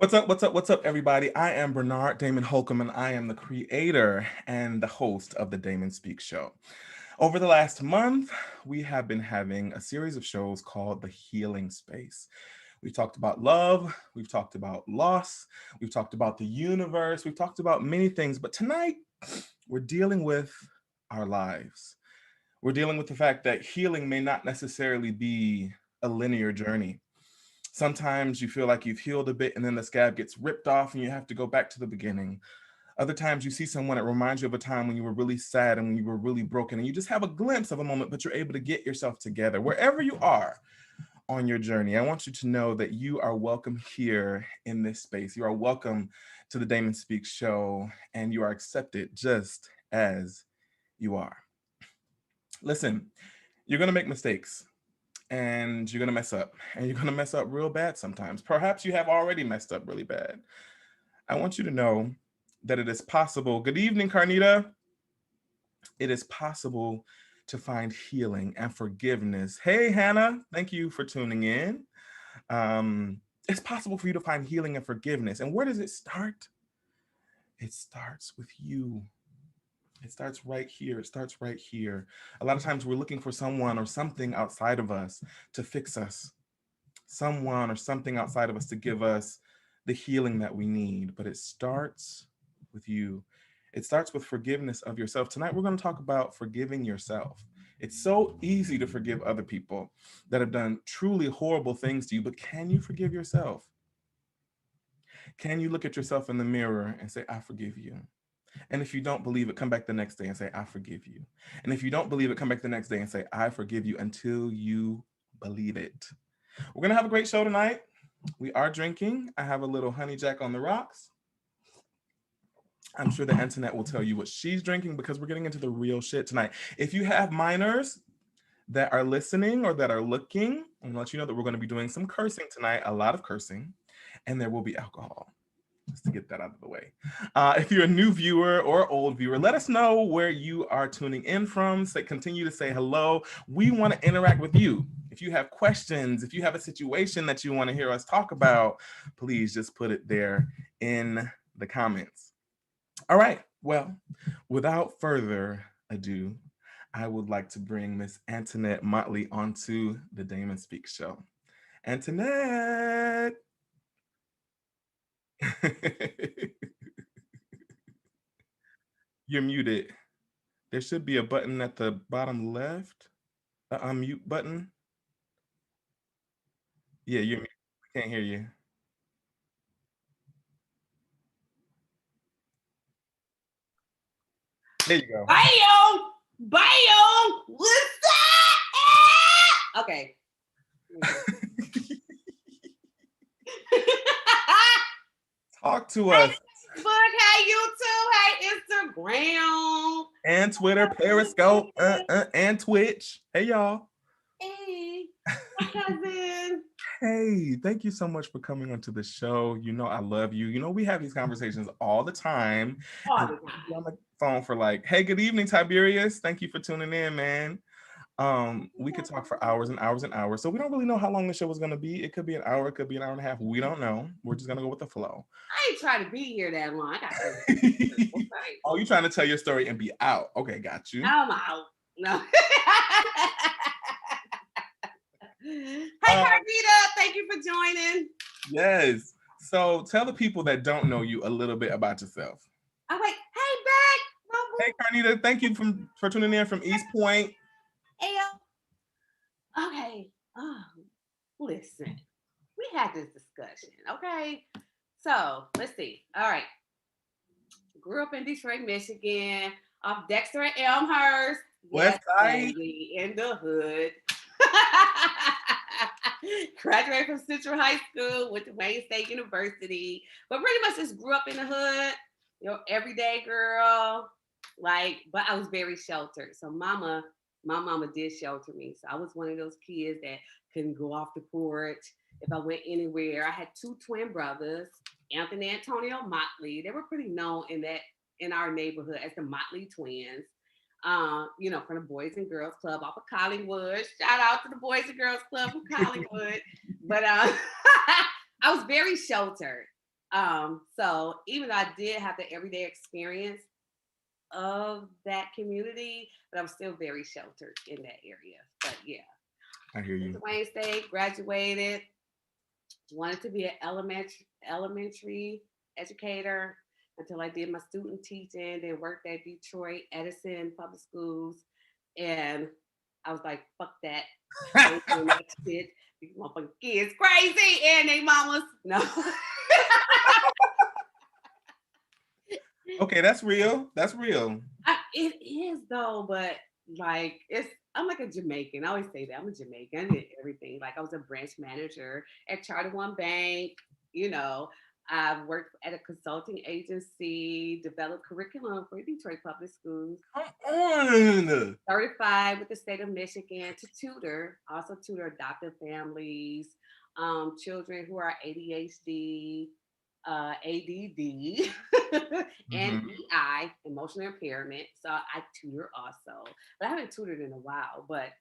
What's up? What's up? What's up, everybody? I am Bernard Damon Holcomb, and I am the creator and the host of the Damon Speaks Show. Over the last month, we have been having a series of shows called The Healing Space. We've talked about love, we've talked about loss, we've talked about the universe, we've talked about many things, but tonight we're dealing with our lives. We're dealing with the fact that healing may not necessarily be a linear journey. Sometimes you feel like you've healed a bit and then the scab gets ripped off and you have to go back to the beginning. Other times you see someone that reminds you of a time when you were really sad and when you were really broken and you just have a glimpse of a moment, but you're able to get yourself together. Wherever you are on your journey, I want you to know that you are welcome here in this space. You are welcome to the Damon Speaks show and you are accepted just as you are. Listen, you're going to make mistakes and you're going to mess up and you're going to mess up real bad sometimes. Perhaps you have already messed up really bad. I want you to know that it is possible. Good evening, Carnita. It is possible to find healing and forgiveness. Hey, Hannah, thank you for tuning in. It's possible for you to find healing and forgiveness. And where does it start? It starts with you. It starts right here. It starts right here. A lot of times we're looking for someone or something outside of us to fix us, someone or something outside of us to give us the healing that we need. But it starts with you. It starts with forgiveness of yourself. Tonight, we're going to talk about forgiving yourself. It's so easy to forgive other people that have done truly horrible things to you, but can you forgive yourself? Can you look at yourself in the mirror and say, I forgive you? And if you don't believe it, come back the next day and say, I forgive you. And if you don't believe it, come back the next day and say, I forgive you until you believe it. We're going to have a great show tonight. We are drinking. I have a little honey jack on the rocks. I'm sure the internet will tell you what she's drinking because we're getting into the real shit tonight. If you have minors that are listening or that are looking, I'm going to let you know that we're going to be doing some cursing tonight, a lot of cursing, and there will be alcohol. Just to get that out of the way. If you're a new viewer or old viewer, let us know where you are tuning in from. Continue to say hello. We want to interact with you. If you have questions, if you have a situation that you want to hear us talk about, please just put it there in the comments. All right. Well, without further ado, I would like to bring Miss Antoinette Motley onto the Damon Speaks show. Antoinette. You're muted. There should be a button at the bottom left, the unmute button. Yeah, you're muted. I can't hear you. There you go. Bam! Bam! What's that? Okay. Talk to us. Facebook, hey YouTube, hey Instagram, And Twitter, Periscope, and Twitch. Hey, y'all. hey, my cousin. Hey, thank you so much for coming onto the show. You know I love you. You know we have these conversations all the time. All And the I'll time. be on the phone for like, hey, good evening, Tiberius. Thank you for tuning in, man. We could talk for hours and hours and hours. So we don't really know how long the show was gonna be. It could be an hour, it could be an hour and a half. We don't know. We're just gonna go with the flow. I ain't trying to be here that long. I got Oh, you trying to tell your story and be out. Okay, got you. I'm out. No. Hey, Carnita, thank you for joining. Yes. So tell the people that don't know you a little bit about yourself. I'm like, hey, back. Hey, Carnita, thank you for tuning in from East Point. Hey, okay. Oh, listen, we had this discussion, okay? So let's see. All right. Grew up in Detroit, Michigan, off Dexter and Elmhurst. West Side. Baby, in the hood. Graduated from Central High School, went to Wayne State University, but pretty much just grew up in the hood, everyday girl. But I was very sheltered. So my mama did shelter me. So I was one of those kids that couldn't go off the porch if I went anywhere. I had two twin brothers, Anthony and Antonio Motley. They were pretty known in our neighborhood as the Motley twins. From the Boys and Girls Club off of Collingwood. Shout out to the Boys and Girls Club from Collingwood. But I was very sheltered. So even though I did have the everyday experience of that community, but I'm still very sheltered in that area. But yeah, I hear went you. to Wayne State, graduated, wanted to be an elementary educator until I did my student teaching, then worked at Detroit Edison Public Schools, and I was like, fuck that. I ain't doing that shit. These motherfucking kids crazy and they mamas. No. Okay, that's real. That's real. It is though, but like I'm like a Jamaican. I always say that I'm a Jamaican and everything. Like I was a branch manager at Charter One Bank. You know, I've worked at a consulting agency, developed curriculum for Detroit Public Schools. Come on. Certified with the state of Michigan to tutor, also tutor adoptive families, children who are ADHD, ADD, and Mhm. EI, emotional impairment. So I tutor also, but I haven't tutored in a while. But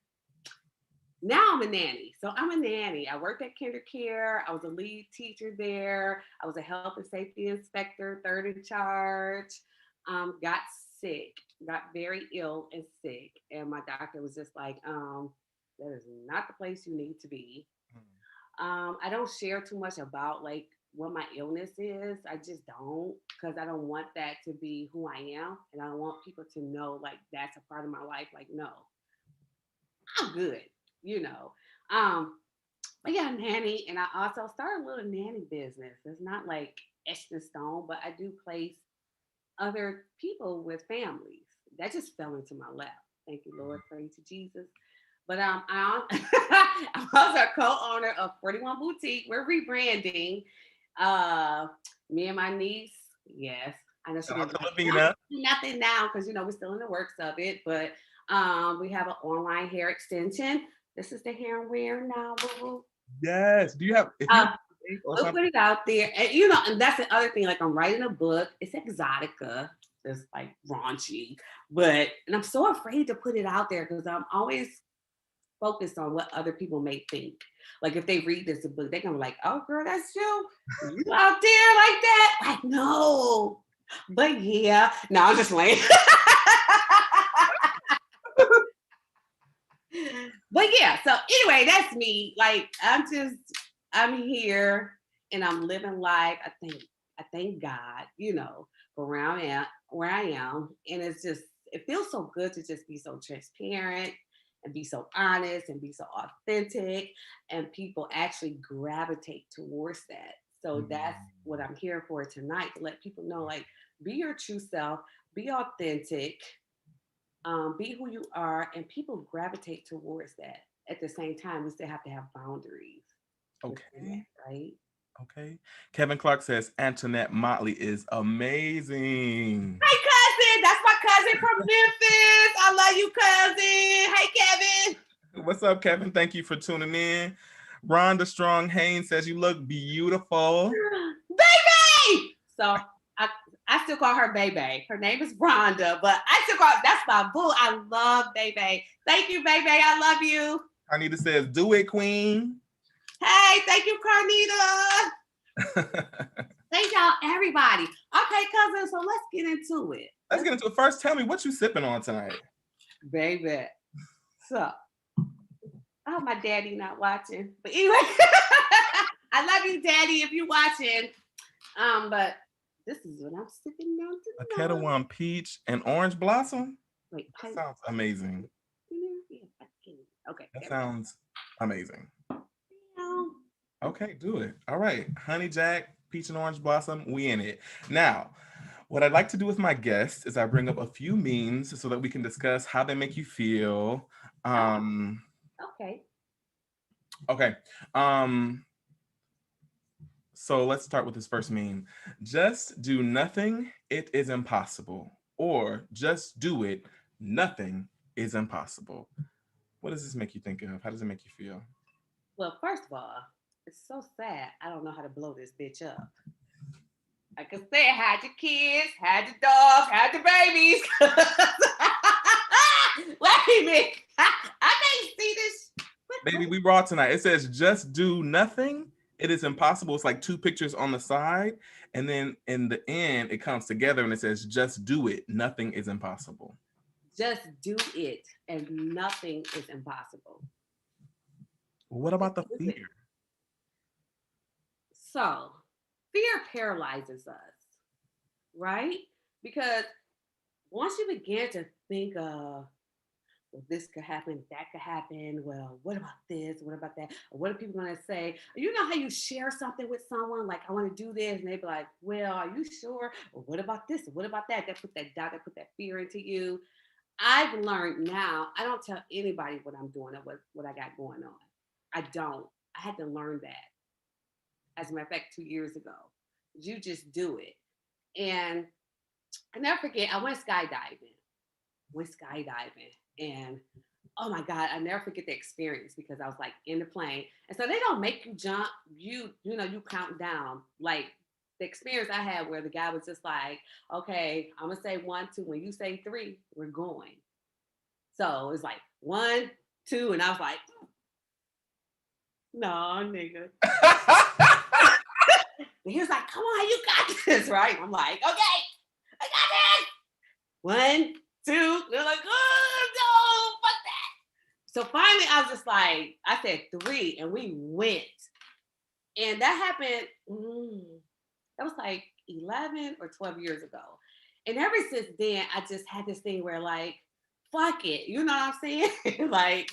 now I'm a nanny. So I'm a nanny. I worked at Kinder Care. I was a lead teacher there. I was a health and safety inspector, third in charge. Got sick, got very ill and sick. And my doctor was just like, that is not the place you need to be. I don't share too much about like what my illness is. I just don't because I don't want that to be who I am. And I don't want people to know like that's a part of my life. Like, no, I'm good, you know. Um, but yeah, nanny, and I also started a little nanny business. It's not like etched in stone, but I do place other people with families. That just fell into my lap. Thank you, Lord. Praise to Jesus. But I'm also a co-owner of 41 Boutique. We're rebranding. Uh, Me and my niece, yes. I know she's Shout gonna out be to like, Lavina. nothing now because we're still in the works of it. But we have an online hair extension. This is the hair I'm wearing now, boo. Yes. Do you have if you Uh, have ink or we'll something? put it out there. And and that's the other thing. Like I'm writing a book. It's exotica. It's like raunchy. And I'm so afraid to put it out there because I'm always focused on what other people may think. Like if they read this book, they're gonna be like, oh girl, that's you. You out there like that? Like, no. But yeah. No, I'm just playing. But yeah, so anyway, that's me. Like I'm here and I'm living life. I thank God, for where I am. And it feels so good to just be so transparent and be so honest and be so authentic. And people actually gravitate towards that. So that's what I'm here for tonight to let people know like, be your true self, be authentic, be who you are, and people gravitate towards that. At the same time, we still have to have boundaries within Okay. that, right? Okay. Kevin Clark says Antoinette Motley is amazing. Hey, cousin, that's my cousin from Memphis. I love you, cousin. Hey, Kevin. What's up, Kevin? Thank you for tuning in. Rhonda Strong Haynes says you look beautiful. Baby. So I still call her Baby. Her name is Rhonda, but I still call that's my boo. I love Baby. Thank you, Baby. I love you. Carnita says, do it, queen. Hey, thank you, Carnita. Thank y'all, everybody. Okay, cousin, so let's get into it. Let's get into it. First, tell me what you sipping on tonight. Baby. So, I hope my daddy not watching. But anyway, I love you, daddy, if you're watching. But this is what I'm sipping on A tonight. Kettle One peach and orange blossom? Wait, That sounds amazing. Okay. That sounds amazing. Yeah. Okay, do it. All right. Honey Jack, peach and orange blossom, we in it. Now, what I'd like to do with my guests is I bring up a few memes so that we can discuss how they make you feel. Okay. Okay. So let's start with this first meme. Just do nothing, it is impossible. Or just do it, nothing is impossible. What does this make you think of? How does it make you feel? Well, first of all, it's so sad. I don't know how to blow this bitch up. Like I said, had your kids, had your dogs, had your babies. Wait a minute. I can't see this. Baby, we raw tonight. It says just do nothing, It is impossible. It's like two pictures on the side, and then in the end, it comes together and it says, "Just do it. Nothing is impossible." Just do it, and nothing is impossible. What Just about the do it. fear? So, fear paralyzes us, right? Because once you begin to think of, well, this could happen, that could happen. Well, what about this? What about that? Or what are people going to say? You know how you share something with someone, like, I want to do this, and they be like, well, are you sure? Or what about this? Or what about that? They put that doubt, they put that fear into you. I've learned now, I don't tell anybody what I'm doing or what I got going on. I don't. I had to learn that. As a matter of fact, 2 years ago. You just do it. And I never forget, I went skydiving. Went skydiving. And oh my God, I never forget the experience because I was like in the plane. And so they don't make you jump. You count down. Like the experience I had where the guy was just like, okay, I'm gonna say 1, 2. When you say 3, we're going. So it's like 1, 2, and I was like, no, nigga. And he was like, come on, you got this, right? I'm like, okay, I got this. 1, 2. They're like, oh no, fuck that. So finally, I was just like, I said 3, and we went. And that happened, that was like 11 or 12 years ago. And ever since then, I just had this thing where, like, fuck it. You know what I'm saying? Like,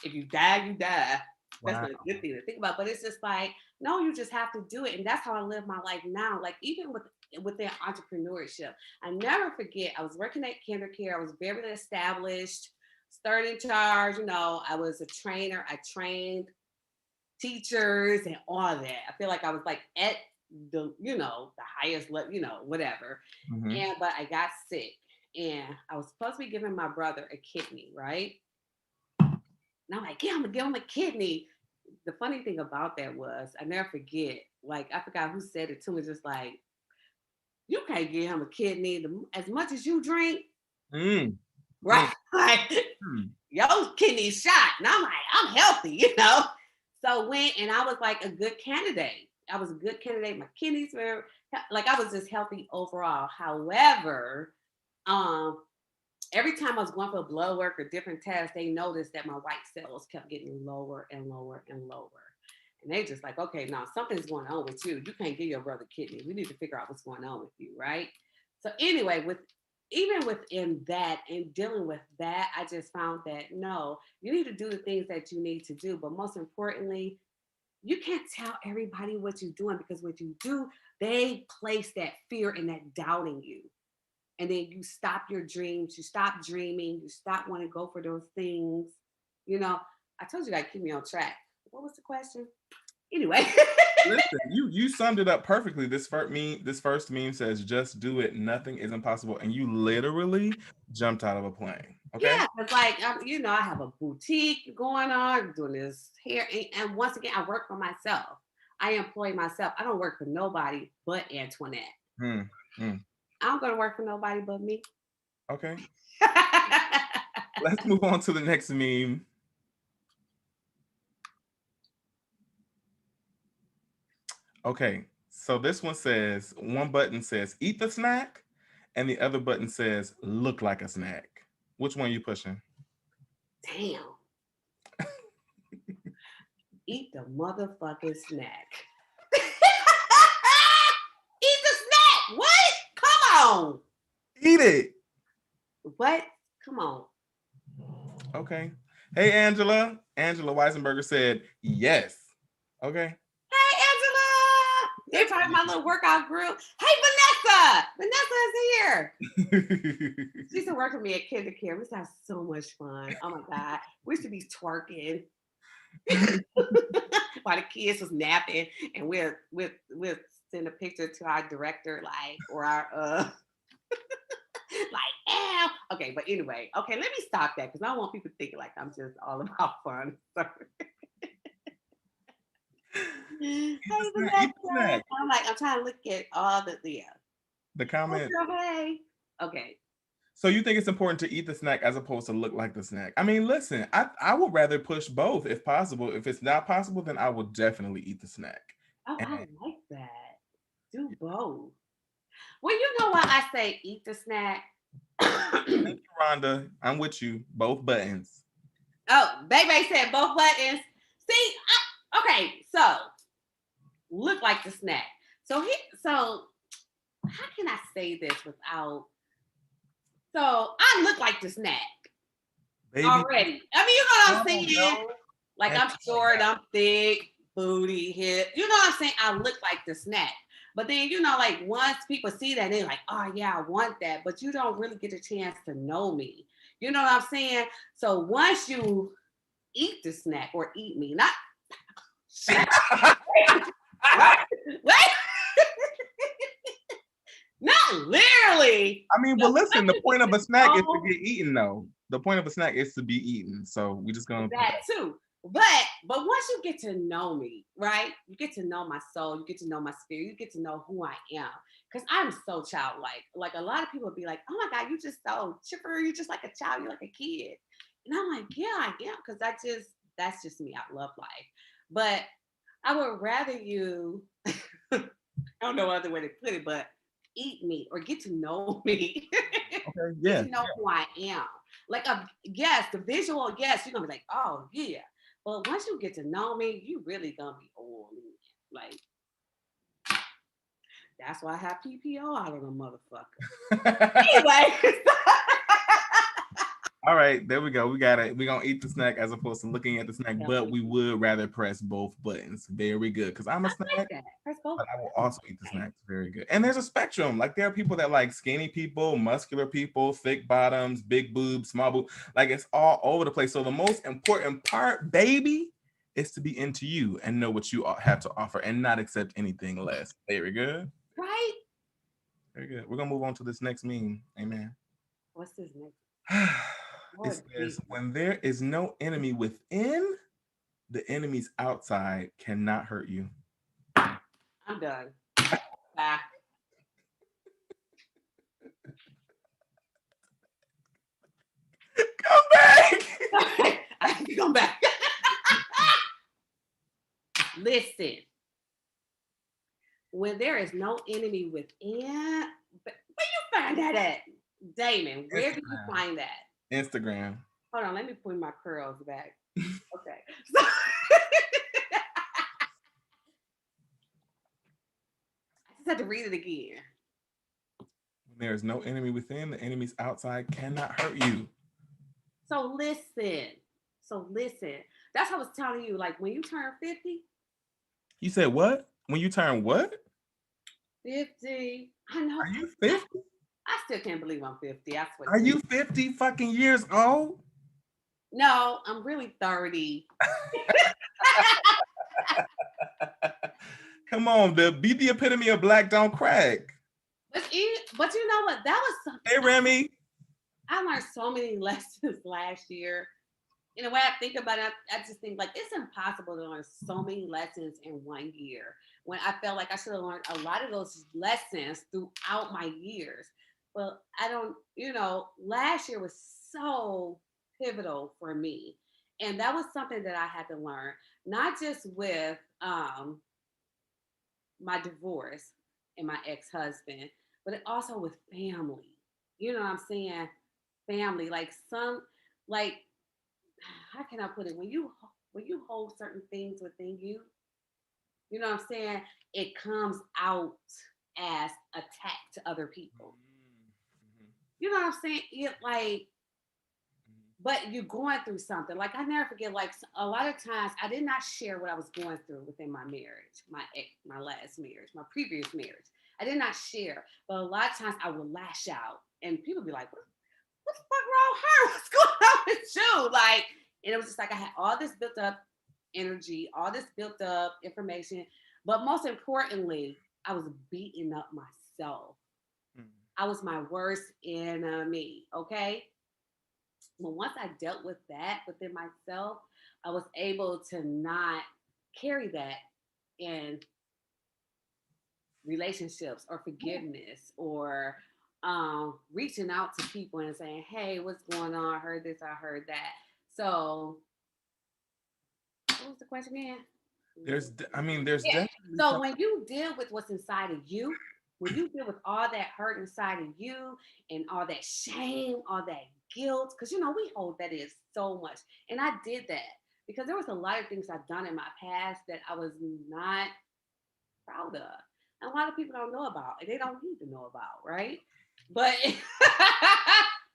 if you die, you die. That's Wow. a good thing to think about. But it's just like, no, you just have to do it. And that's how I live my life now. Like, even within entrepreneurship, I never forget, I was working at KinderCare. I was very established, third in charge. I was a trainer. I trained teachers and all of that. I feel like I was like at the highest level, whatever. Mhm. But I got sick, and I was supposed to be giving my brother a kidney, right? And I'm like, yeah, I'm gonna give him a kidney. The funny thing about that was, I never forget, like, I forgot who said it to me, just like, you can't give him a kidney as much as you drink, Mm, right? mm, Like, mm. your kidney shot. And I'm like, I'm healthy. So went, and I was like a good candidate. I was a good candidate. My kidneys were like, I was just healthy overall. However, um, every time I was going for blood work or different tests, they noticed that my white cells kept getting lower and lower and lower. And they just like, okay, now something's going on with you. You can't give your brother kidney. We need to figure out what's going on with you, right? So anyway, even within that and dealing with that, I just found that no, you need to do the things that you need to do. But most importantly, you can't tell everybody what you're doing, because what you do, they place that fear and that doubt in you. And then you stop your dreams, you stop dreaming, you stop wanting to go for those things. You know, I told you, I keep me on track. What was the question? Anyway. Listen, you summed it up perfectly. This first meme says, "Just do it. Nothing is impossible," and you literally jumped out of a plane. Okay. Yeah, it's like, I have a boutique going on, doing this hair, and once again, I work for myself. I employ myself. I don't work for nobody but Antoinette. Mm, mm. I'm gonna work for nobody but me. Okay. Let's move on to the next meme. Okay. So this one says, one button says "Eat the snack," and the other button says "Look like a snack." Which one you pushing? Damn, eat the motherfucking snack. Eat the snack. What? Come on. Eat it. What? Come on. Okay. Hey, Angela. Angela Weisenberger said yes. Okay. Hey, Angela. They're part of my little workout group. Hey, Vanessa. Vanessa is here. She used to work with me at KinderCare. We used to have so much fun. Oh my God. We used to be twerking while the kids was napping, and we'll send a picture to our director, like, or our like, ow. Okay, but anyway, okay, let me stop that, because I don't want people thinking like I'm just all about fun. Hey, Eat the snack. Vanessa. Eat the snack. I'm trying to look at all the, yeah. The Oh, comment. girl, hey. Okay. So you think it's important to eat the snack as opposed to look like the snack? I mean, listen, I would rather push both if possible. If it's not possible, then I will definitely eat the snack. Oh, I And like that. Do both. Well, you know why I say eat the snack? thank you, Rhonda. I'm with you. Both buttons. Oh, Baby said both buttons. See, okay, so look like the snack. So how can I say this without? So I look like the snack Baby, already. I mean, you know what I'm oh saying? no. Like And I'm short, I'm thick, booty, hip. You know what I'm saying? I look like the snack. But then, like once people see that, they're like, oh yeah, I want that. But you don't really get a chance to know me. You know what I'm saying? So once you eat the snack or eat me, not wait, not literally. I mean, but But listen, once the you point get of to a snack is to know get eaten, though. The point of a snack is to be eaten. So we just gonna put that that. too. But once you get to know me, right? You get to know my soul, you get to know my spirit, you get to know who I am. Because I'm so childlike. Like a lot of people be like, oh my God, you just so chipper, you're just like a child, you're like a kid. And I'm like, yeah, I am, because that's just me. I love life. But I would rather you, I don't know other way to put it, but eat me or get to know me. Okay, Get yeah. to know who I am. Like yes, the visual, yes, you're gonna be like, oh yeah. But once you get to know me, you really gonna be on me. Like that's why I have PPO out of the motherfucker. Anyway, All right, there we go. We got it. We're gonna eat the snack as opposed to looking at the snack, yeah, but we would rather press both buttons. Very good. Because I'm a I like snack, that. Press both but I will buttons. also eat the Okay. snacks. Very good. And there's a spectrum. Like there are people that like skinny people, muscular people, thick bottoms, big boobs, small boobs. Like it's all over the place. So the most important part, baby, is to be into you and know what you have to offer and not accept anything less. Very good. Right? Very good. We're gonna move on to this next meme. Amen. What's this next? It Lord says, Jesus. when there is no enemy within, the enemies outside cannot hurt you. I'm done. Bye. Come back. I have to come back. Listen, when there is no enemy within, where you find that at? Damon, where do you Instagram. find that? Instagram. Hold on, let me put my curls back. Okay. So, I just had to read it again. When there is no enemy within, the enemies outside cannot hurt you. So listen. So listen. That's what I was telling you. Like when you turn 50, You said what? When you turn what? 50. I know. Are you I, 50? I still can't believe I'm 50. I swear Are to you. you 50 fucking years old? No, I'm really 30. Come on, be the epitome of black don't crack. But you know what? That was something Hey Remy. I learned so many lessons last year. In the way I think about it, I just think like it's impossible to learn so many lessons in 1 year. When I felt like I should have learned a lot of those lessons throughout my years. But I don't, last year was so pivotal for me. And that was something that I had to learn, not just with my divorce and my ex-husband, but also with family. You know what I'm saying? Family, like like how can I put it? When you hold certain things within you, you know what I'm saying? It comes out as attack to other people. You know what I'm saying? It like, but you're going through something. Like I never forget. Like a lot of times, I did not share what I was going through within my marriage, my last marriage, my previous marriage. I did not share, but a lot of times I would lash out, and people be like, what the fuck wrong with her? What's going on with you? Like, and it was just like I had all this built up energy, all this built up information, but most importantly, I was beating up myself. I was my worst enemy. Okay. But once I dealt with that within myself, I was able to not carry that in relationships or forgiveness or reaching out to people and saying, hey, what's going on? I heard this, I heard that. So, what was the question again? There's Yeah. definitely So some. when you deal with what's inside of you, when you deal with all that hurt inside of you and all that shame, all that guilt, because we hold that in so much. And I did that because there was a lot of things I've done in my past that I was not proud of. And a lot of people don't know about, and they don't need to know about, right? But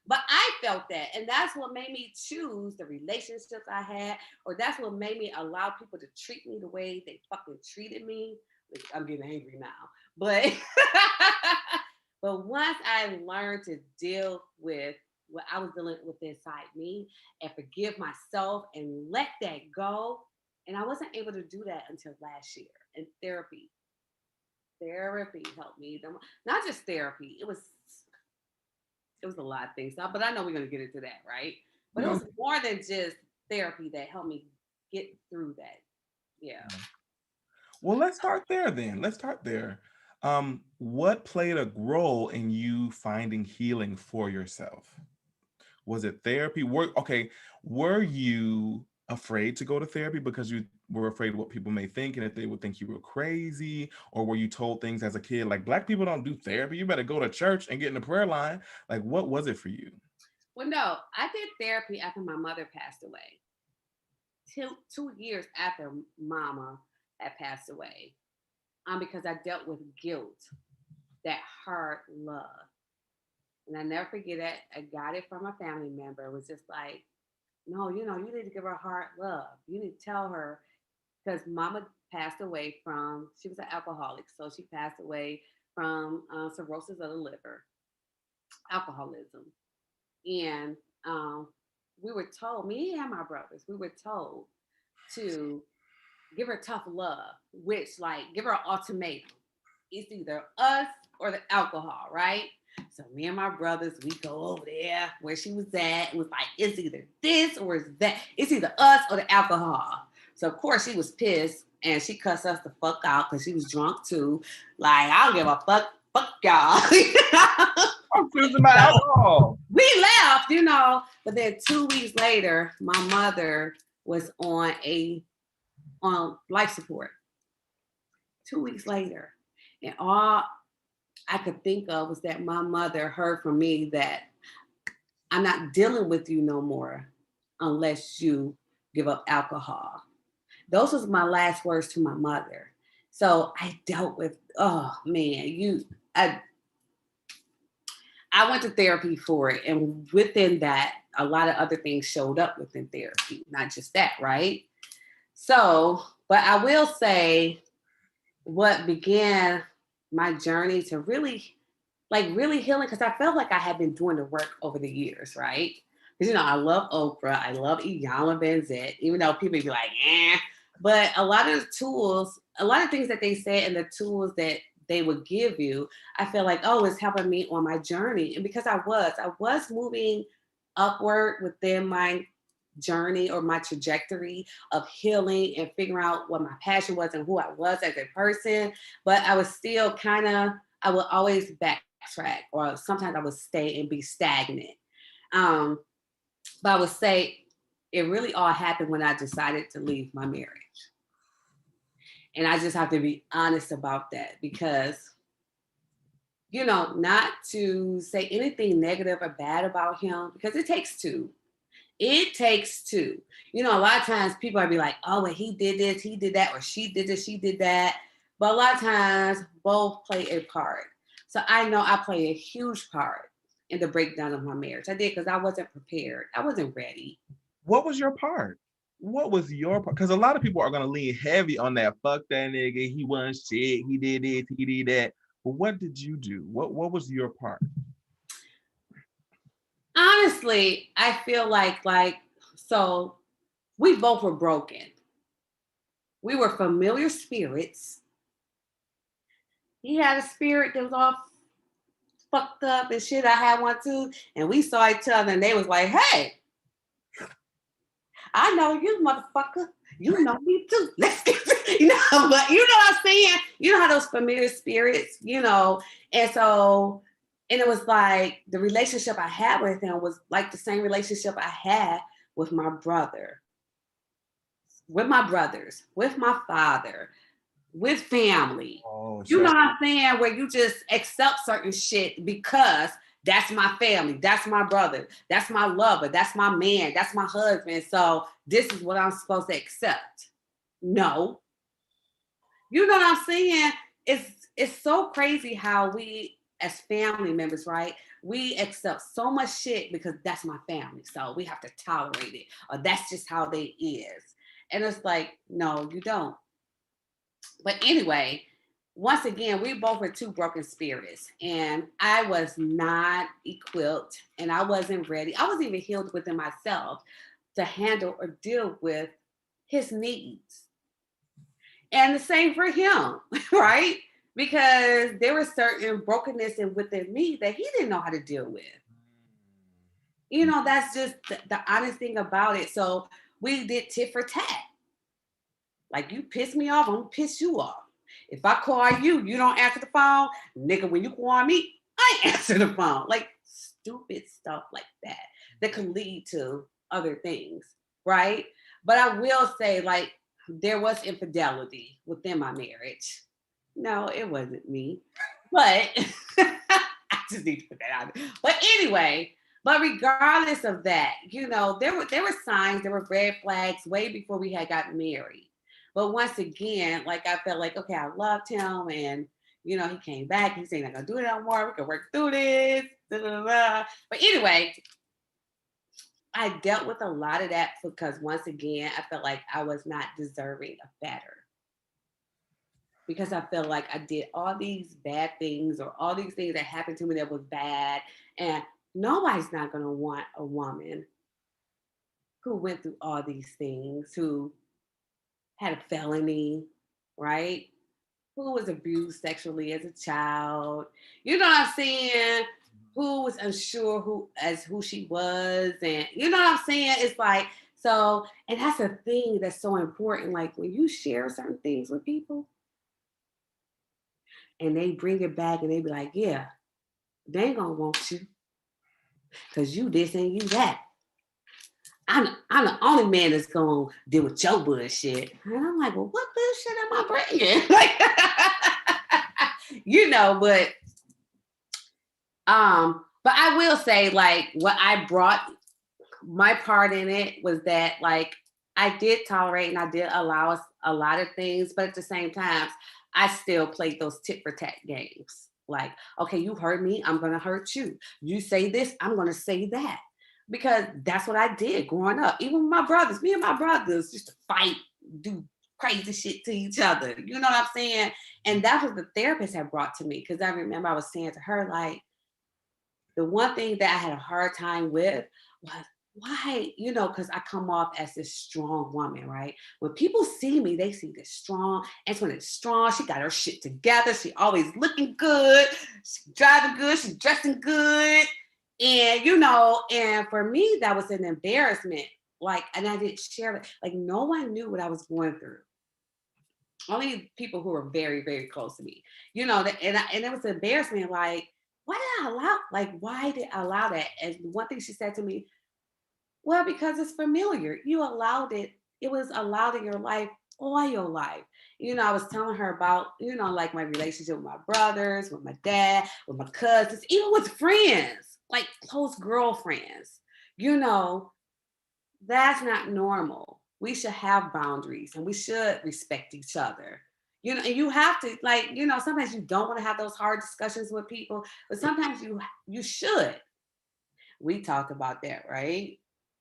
but I felt that, and that's what made me choose the relationships I had, or that's what made me allow people to treat me the way they fucking treated me. Which I'm getting angry now, but but once I learned to deal with what I was dealing with inside me and forgive myself and let that go, and I wasn't able to do that until last year. And therapy helped me. Not just therapy, it was a lot of things. But I know we're gonna get into that, right? But it No. was more than just therapy that helped me get through that. Yeah. Well, let's start there then. Let's start there. What played a role in you finding healing for yourself? Was it therapy? Were you afraid to go to therapy because you were afraid of what people may think and if they would think you were crazy? Or were you told things as a kid like black people don't do therapy? You better go to church and get in the prayer line. Like, what was it for you? Well, no, I did therapy after my mother passed away. 2 years after Mama had passed away, because I dealt with guilt, that hard love, and I never forget it. I got it from a family member. It was just like, no, you need to give her hard love. You need to tell her because Mama passed away from. She was an alcoholic, so she passed away from cirrhosis of the liver, alcoholism, and we were told, me and my brothers, we were told to give her tough love, which like give her an ultimatum. It's either us or the alcohol, right? So me and my brothers, we go over there where she was at. It was like, it's either this or it's that. It's either us or the alcohol. So of course she was pissed and she cussed us the fuck out because she was drunk too. Like, I don't give a fuck y'all. I'm choosing my So alcohol. we left, but then 2 weeks later, my mother was on life support. 2 weeks later. And all I could think of was that my mother heard from me that I'm not dealing with you no more unless you give up alcohol. Those was my last words to my mother. So I dealt with, oh man, I went to therapy for it. And within that, a lot of other things showed up within therapy, not just that, right? So, but I will say what began my journey to really healing, because I felt like I had been doing the work over the years, right? Because I love Oprah, I love Iyanla Vanzant, even though people be like, eh. But a lot of the tools, a lot of things that they said and the tools that they would give you, I feel like, oh, it's helping me on my journey. And because I was moving upward within my journey or my trajectory of healing and figuring out what my passion was and who I was as a person. But I was still I would always backtrack or sometimes I would stay and be stagnant. Um, but I would say it really all happened when I decided to leave my marriage. And I just have to be honest about that because, not to say anything negative or bad about him because it takes two. It takes two. A lot of times people will be like, oh, well, he did this, he did that, or she did this, she did that. But a lot of times both play a part. So I know I play a huge part in the breakdown of my marriage. I did because I wasn't prepared. I wasn't ready. What was your part? What was your part? Because a lot of people are gonna lean heavy on that. Fuck that nigga. He wasn't shit. He did this. He did that. But what did you do? What was your part? Honestly, I feel like so we both were broken. We were familiar spirits. He had a spirit that was all fucked up and shit. I had one too. And we saw each other and they was like, hey, I know you, motherfucker. You know me too. Let's get but you know what I'm saying? You know how those familiar spirits, and so, and it was like the relationship I had with him was like the same relationship I had with my brother. with my brothers, with my father, with family. Oh, You know sure. what I'm saying? Where you just accept certain shit because that's my family, that's my brother, that's my lover, that's my man, that's my husband. So this is what I'm supposed to accept. No. You know what I'm saying? It's so crazy how we as family members, right? We accept so much shit because that's my family. So we have to tolerate it. Or that's just how they is. And it's like, no, you don't. But anyway, once again, we both were two broken spirits, and I was not equipped and I wasn't ready. I wasn't even healed within myself to handle or deal with his needs. And the same for him, right? Because there was certain brokenness within me that he didn't know how to deal with. That's just the honest thing about it. So we did tit for tat. Like you piss me off, I'm gonna piss you off. If I call you, you don't answer the phone, nigga. When you call me, I answer the phone. Like stupid stuff like that that can lead to other things, right? But I will say, like, there was infidelity within my marriage. No, it wasn't me, but I just need to put that out. But anyway, but regardless of that, there were signs, there were red flags way before we had gotten married. But once again, like I felt like, okay, I loved him, and he came back. He said, "I'm not gonna do it no more. We can work through this." Da, da, da, da. But anyway, I dealt with a lot of that because once again, I felt like I was not deserving of better because I felt like I did all these bad things or all these things that happened to me that was bad, and nobody's not gonna want a woman who went through all these things, who had a felony, right? Who was abused sexually as a child. You know what I'm saying? Who was unsure who she was. And you know what I'm saying? It's like, so, and that's a thing that's so important. Like when you share certain things with people and they bring it back and they be like, yeah, they ain't gonna want you because you this and you that. I'm the only man that's gonna deal with your bullshit. And I'm like, well, what bullshit am I bringing? Like, but I will say, like, what I brought, my part in it was that, like, I did tolerate and I did allow us a lot of things, but at the same time, I still played those tit for tat games. Like, okay, you hurt me, I'm gonna hurt you. You say this, I'm gonna say that. Because that's what I did growing up. Even with my brothers, me and my brothers used to fight, do crazy shit to each other. You know what I'm saying? And that was the therapist had brought to me. Because I remember I was saying to her, like, the one thing that I had a hard time with was why, because I come off as this strong woman, right? When people see me, they see this strong. Antoinette's strong. She got her shit together. She always looking good. She driving good. She dressing good. And, and for me, that was an embarrassment. Like, and I didn't share it. Like, no one knew what I was going through. Only people who were very, very close to me, and it was an embarrassment. Like, why did I allow that? And one thing she said to me, well, because it's familiar. You allowed it. It was allowed in your life, all your life. I was telling her about, like my relationship with my brothers, with my dad, with my cousins, even with friends, like close girlfriends. That's not normal. We should have boundaries and we should respect each other. And you have to, like, sometimes you don't want to have those hard discussions with people, but sometimes you should. We talked about that, right?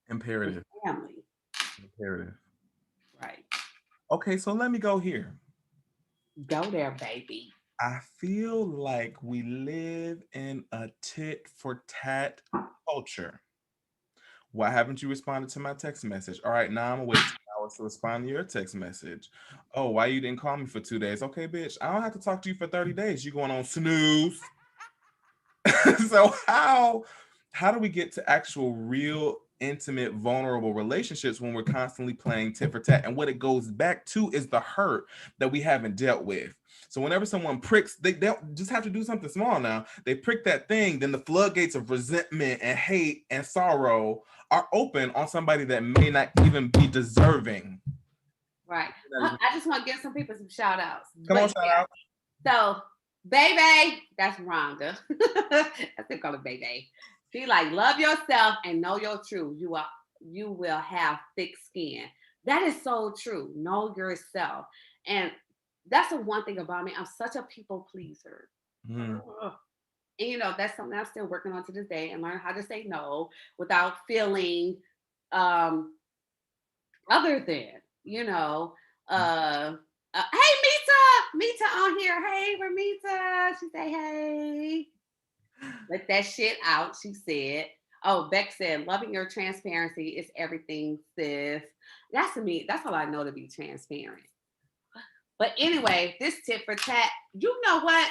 Imperative. Family. Imperative. Right. Okay, so let me go here. Go there, baby. I feel like we live in a tit for tat culture. Why haven't you responded to my text message? All right, now I'm gonna wait 2 hours to respond to your text message. Oh, why you didn't call me for 2 days? Okay, bitch, I don't have to talk to you for 30 days. You going on snooze. So how do we get to actual real intimate vulnerable relationships when we're constantly playing tit for tat? And what it goes back to is the hurt that we haven't dealt with. So whenever someone pricks, they don't just have to do something small. Now they prick that thing, then the floodgates of resentment and hate and sorrow are open on somebody that may not even be deserving Right. I just want to give some people some shout outs. Come on, shout out. So, Baby, that's Rhonda. I still call her Baby. She like, love yourself and know your truth. You will have thick skin. That is so true. Know yourself. And that's the one thing about me. I'm such a people pleaser. Mm. And that's something I'm still working on to this day and learn how to say no without feeling other than, hey Mita on here. Hey Ramita. She say, hey. Let that shit out, she said. Oh, Beck said, loving your transparency is everything, sis. That's me. That's all I know to be transparent. But anyway, this tit for tat, you know what?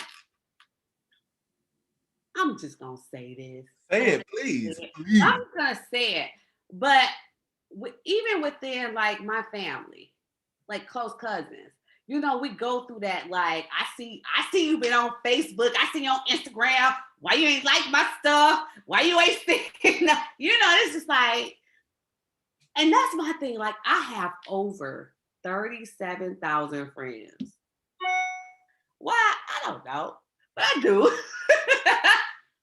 I'm just going to say this. Say it, please. I'm going to say it. But even within like my family, like close cousins, we go through that. Like, I see you been on Facebook. I see you on Instagram. Why you ain't like my stuff? Why you ain't saying it's just like, and that's my thing. Like, I have over 37,000 friends. Why? I don't know, but I do.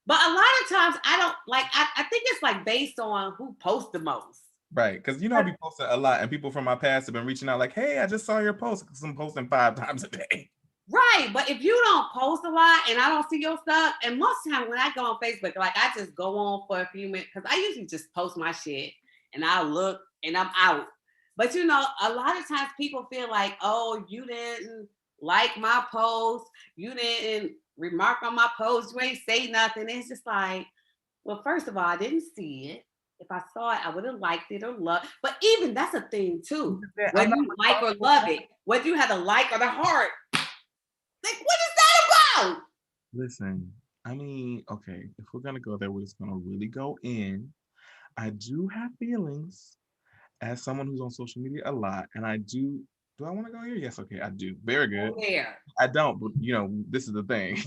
But a lot of times I don't like, I think it's like based on who posts the most. Right, because I be posting a lot, and people from my past have been reaching out like, hey, I just saw your post, because I'm posting 5 times a day. Right, but if you don't post a lot and I don't see your stuff, and most of the time when I go on Facebook, like I just go on for a few minutes, because I usually just post my shit, and I'll look, and I'm out. But a lot of times people feel like, oh, you didn't like my post, you didn't remark on my post, you ain't say nothing. It's just like, well, first of all, I didn't see it. If I saw it, I would have liked it or loved. But even that's a thing too. Whether you like or love it, whether you have a like or the heart. Like, what is that about? Listen, okay, if we're gonna go there, we're just gonna really go in. I do have feelings as someone who's on social media a lot, and I do. Do I want to go here? Yes, okay, I do. Very good. Where? I don't, but this is the thing.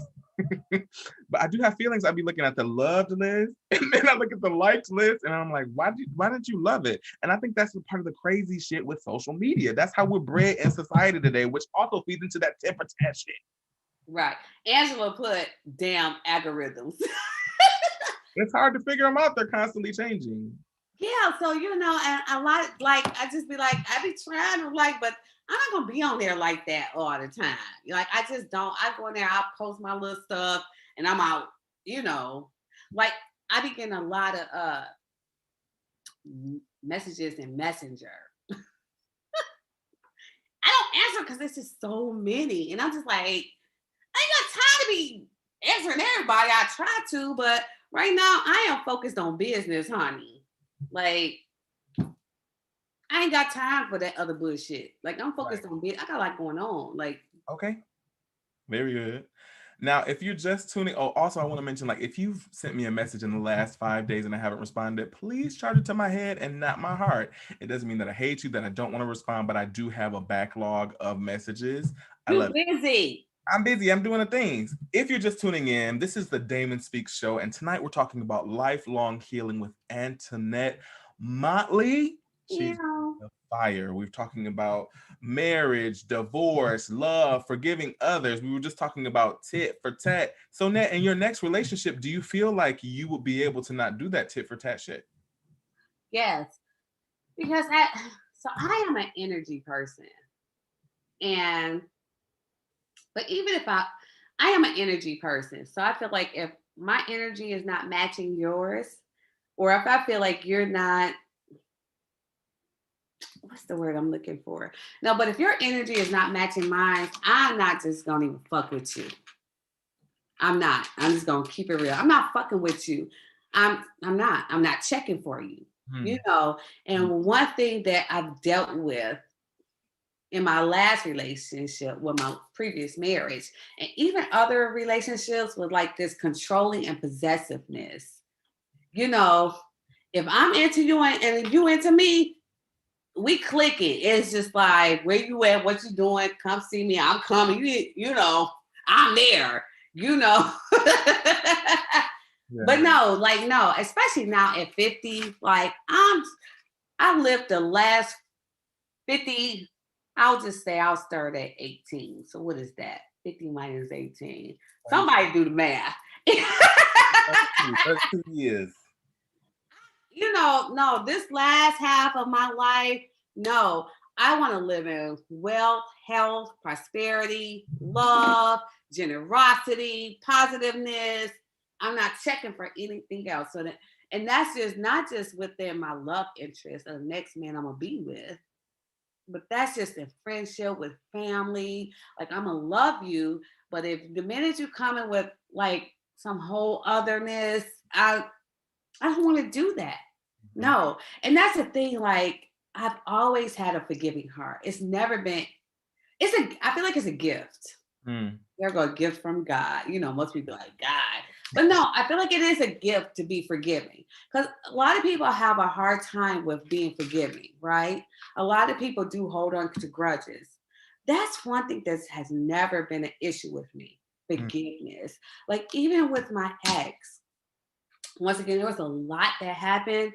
But I do have feelings. I'd be looking at the loved list, and then I look at the liked list, and I'm like, why didn't you love it? And I think that's the part of the crazy shit with social media. That's how we're bred in society today, which also feeds into that tit for tat shit. Right. Angela put damn algorithms. It's hard to figure them out. They're constantly changing. Yeah, so and a lot like I just be like, I be trying to like, but I'm not gonna be on there like that all the time. Like, I just don't. I go in there, I post my little stuff, and I'm out. Like, I be getting a lot of messages in Messenger. I don't answer because it's just so many, and I'm just like, I ain't got time to be answering everybody. I try to, but right now I am focused on business, honey. Like, I ain't got time for that other bullshit. Like, I'm focused on business. I got a lot going on. Like, okay, very good. Now, if you're just tuning, also I want to mention, like, if you've sent me a message in the last 5 days and I haven't responded, please charge it to my head and not my heart. It doesn't mean that I hate you, that I don't want to respond, but I do have a backlog of messages. You're busy. I'm busy. I'm doing the things. If you're just tuning in, this is the Damon Speaks Show, and tonight we're talking about lifelong healing with Antoinette Motley. She's the fire. We're talking about marriage, divorce, love, forgiving others. We were just talking about tit for tat. So, Net, in your next relationship, do you feel like you will be able to not do that tit for tat shit? Yes, because I am an energy person, but even if I am an energy person, so I feel like if my energy is not matching yours, or if I feel like you're not, what's the word I'm looking for? No, but if your energy is not matching mine, I'm not just gonna even fuck with you. I'm not. I'm just gonna keep it real. I'm not fucking with you. I'm not checking for you. And one thing that I've dealt with in my last relationship with my previous marriage, and even other relationships, with like this controlling and possessiveness. If I'm into you and you into me, we click it. It's just like, where you at? What you doing? Come see me. I'm coming. I'm there. Yeah. But no, especially now at 50, like I lived the last 50 I'll just say I'll start at 18. So what is that? 50 minus 18. 22, Somebody do the math. 32 years. No, this last half of my life, no, I want to live in wealth, health, prosperity, love, generosity, positiveness. I'm not checking for anything else. And that's just not just within my love interest of the next man I'm gonna be with, but that's just in friendship with family. Like I'm gonna love you, but if the minute you come in with like some whole otherness, I don't want to do that. Mhm. No. And that's the thing, like I've always had a forgiving heart. It's never been, I feel like it's a gift. Mm. There go a gift from God. Most people are like, God. But no, I feel like it is a gift to be forgiving. Because a lot of people have a hard time with being forgiving, right? A lot of people do hold on to grudges. That's one thing that has never been an issue with me. Mm. Forgiveness. Like even with my ex, once again, there was a lot that happened,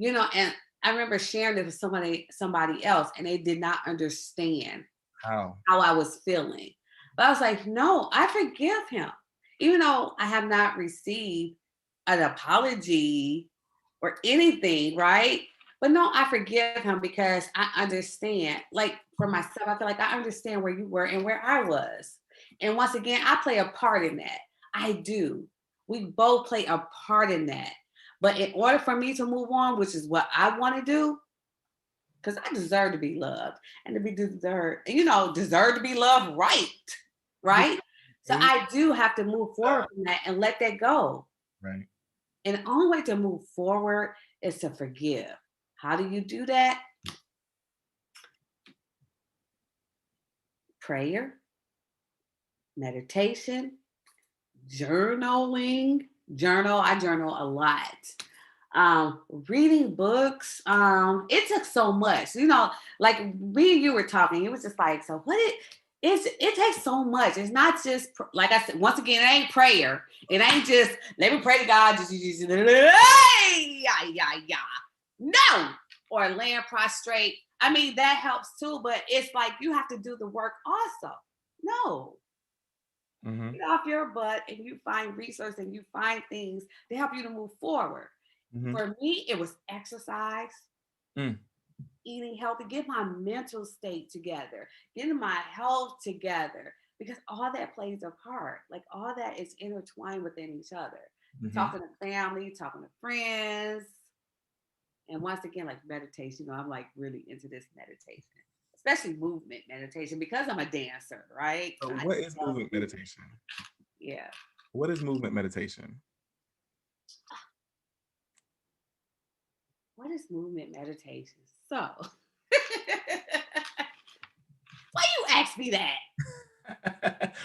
and I remember sharing this with somebody else, and they did not understand How? how I was feeling. But I was like, no, I forgive him. Even though I have not received an apology or anything, right? But no, I forgive him because I understand. Like for myself, I feel like I understand where you were and where I was. And once again, I play a part in that. I do. We both play a part in that. But in order for me to move on, which is what I want to do, because I deserve to be loved and to be deserved, deserve to be loved right, Yeah. right? So Amen. I do have to move forward from that and let that go. Right. And the only way to move forward is to forgive. How do you do that? Prayer, meditation, journaling. I journal a lot. Reading books. It took so much. Like me and you were talking, it was just like, so it takes so much. It's not just like I said, once again, it ain't prayer. It ain't just let me pray to God, just hey, yeah. No, or laying prostrate. I mean, that helps too, but it's like you have to do the work also. No, Mm-hmm. get off your butt and you find resources and you find things to help you to move forward. Mm-hmm. For me, it was exercise, Mm. eating healthy, get my mental state together, getting my health together, because all that plays a part. Like all that is intertwined within each other. Mm-hmm. Talking to family, talking to friends. And once again, like meditation, I'm like really into this meditation, especially movement meditation, because I'm a dancer, right? So I what is love movement movement. meditation? Yeah. What is movement meditation? What is movement meditation? So, why you ask me that?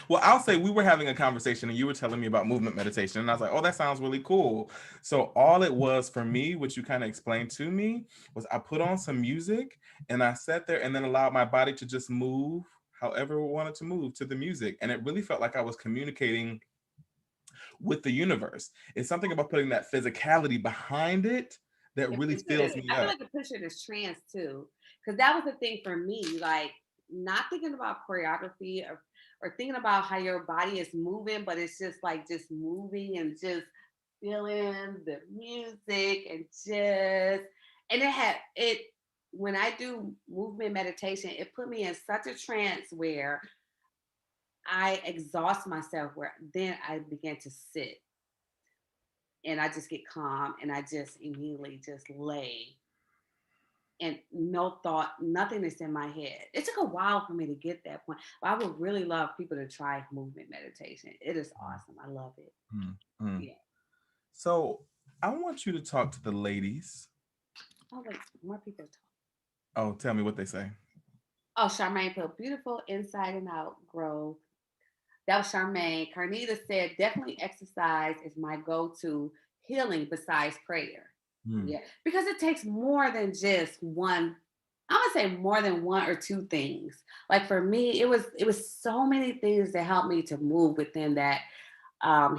Well, I'll say we were having a conversation and you were telling me about movement meditation. And I was like, oh, that sounds really cool. So, all it was for me, which you kind of explained to me, was I put on some music and I sat there and then allowed my body to just move however it wanted to move to the music. And it really felt like I was communicating with the universe. It's something about putting that physicality behind it that really fills me I feel up. like the picture is trance too, because that was the thing for me. Like not thinking about choreography or thinking about how your body is moving, but it's just like just moving and just feeling the music and it had it when I do movement meditation, it put me in such a trance where I exhaust myself, where then I began to sit and I just get calm and I just immediately just lay and no thought, nothing is in my head. It took a while for me to get that point. But I would really love people to try movement meditation. It is awesome. I love it. Mm, mm. Yeah. So, I want you to talk to the ladies. Oh wait, more people talk. Oh, tell me what they say. Oh, Charmaine put beautiful inside and out growth. That was Charmaine. Carnita said definitely exercise is my go-to healing besides prayer. Mm, Yeah, because it takes more than just one. I'm gonna say more than one or two things. Like for me, it was so many things that helped me to move within that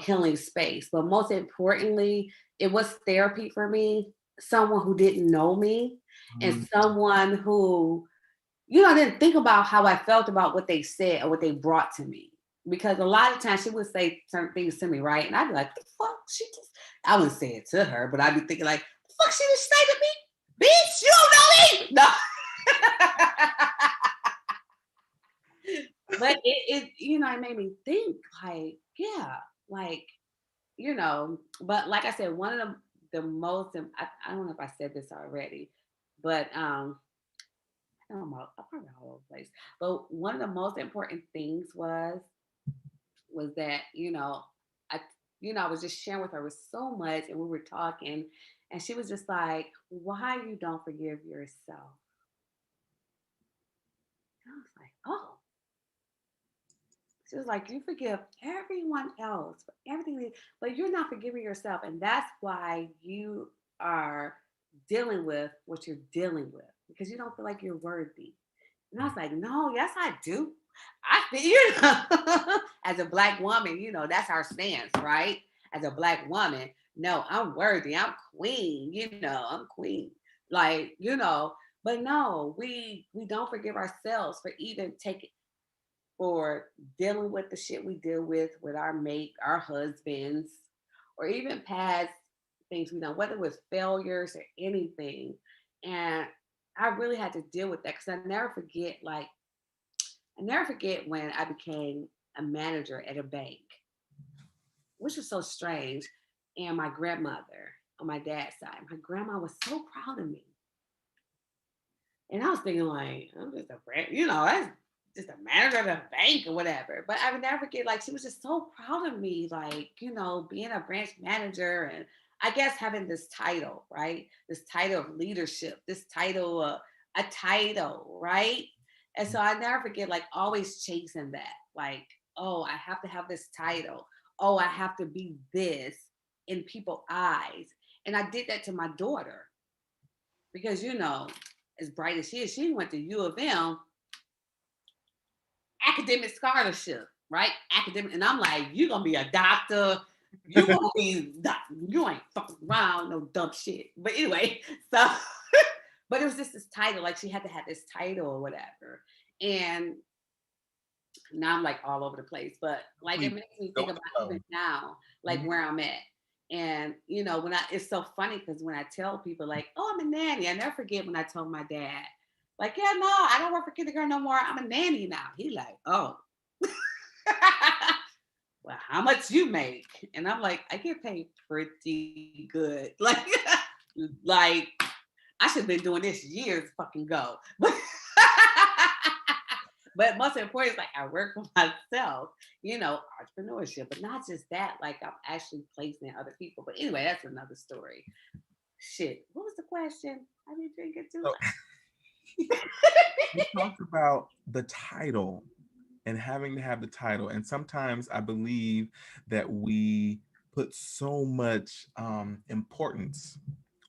healing space. But most importantly, it was therapy for me. Someone who didn't know me, and mm, someone who I didn't think about how I felt about what they said or what they brought to me. Because a lot of times she would say certain things to me, right? And I'd be like, the fuck? I wouldn't say it to her, but I'd be thinking like, the fuck she just say to me? Bitch, you don't know me. No. But it made me think like, yeah, like, but like I said, one of the most, I don't know if I said this already, but I'm probably all over the place. But one of the most important things was that I I was just sharing with her with so much, and we were talking, and she was just like, "Why you don't forgive yourself?" And I was like, "Oh." She was like, "You forgive everyone else for everything, but you're not forgiving yourself, and that's why you are dealing with what you're dealing with because you don't feel like you're worthy." And I was like, "No, yes, I do. I feel, as a black woman, that's our stance, right? As a black woman, no, I'm worthy. I'm queen. I'm queen. Like, but no, we don't forgive ourselves for even taking for dealing with the shit we deal with our mate, our husbands, or even past things we done, whether it was failures or anything. And I really had to deal with that because I never forget when I became a manager at a bank, which was so strange. And my grandmother on my dad's side, my grandma was so proud of me. And I was thinking like, I'm just a brand, that's just a manager of a bank or whatever. But I would never forget, like, she was just so proud of me, like, being a branch manager and I guess having this title, right? This title of leadership, this title, a title, right? And so I never forget, like, always chasing that. Like, oh, I have to have this title. Oh, I have to be this in people's eyes. And I did that to my daughter because, as bright as she went to U of M, academic scholarship, right? Academic, and I'm like, you gonna be a doctor, you gonna be, you ain't fucking around no dumb shit. But anyway, so, but it was just this title, like she had to have this title or whatever, and now I'm like all over the place, but like it Please makes me go think with about the flow. even now, like Mhm. where I'm at. And when it's so funny because when I tell people like, oh, I'm a nanny, I never forget when I told my dad, like, yeah, no, I don't work for kindergarten no more. I'm a nanny now. He like, oh, well, how much you make? And I'm like, I get paid pretty good. Like I should have been doing this years fucking go. But most important is like I work for myself, entrepreneurship, but not just that, like I'm actually placing in other people. But anyway, that's another story. Shit. What was the question? I didn't drinking too So we talked about the title and having to have the title. And sometimes I believe that we put so much importance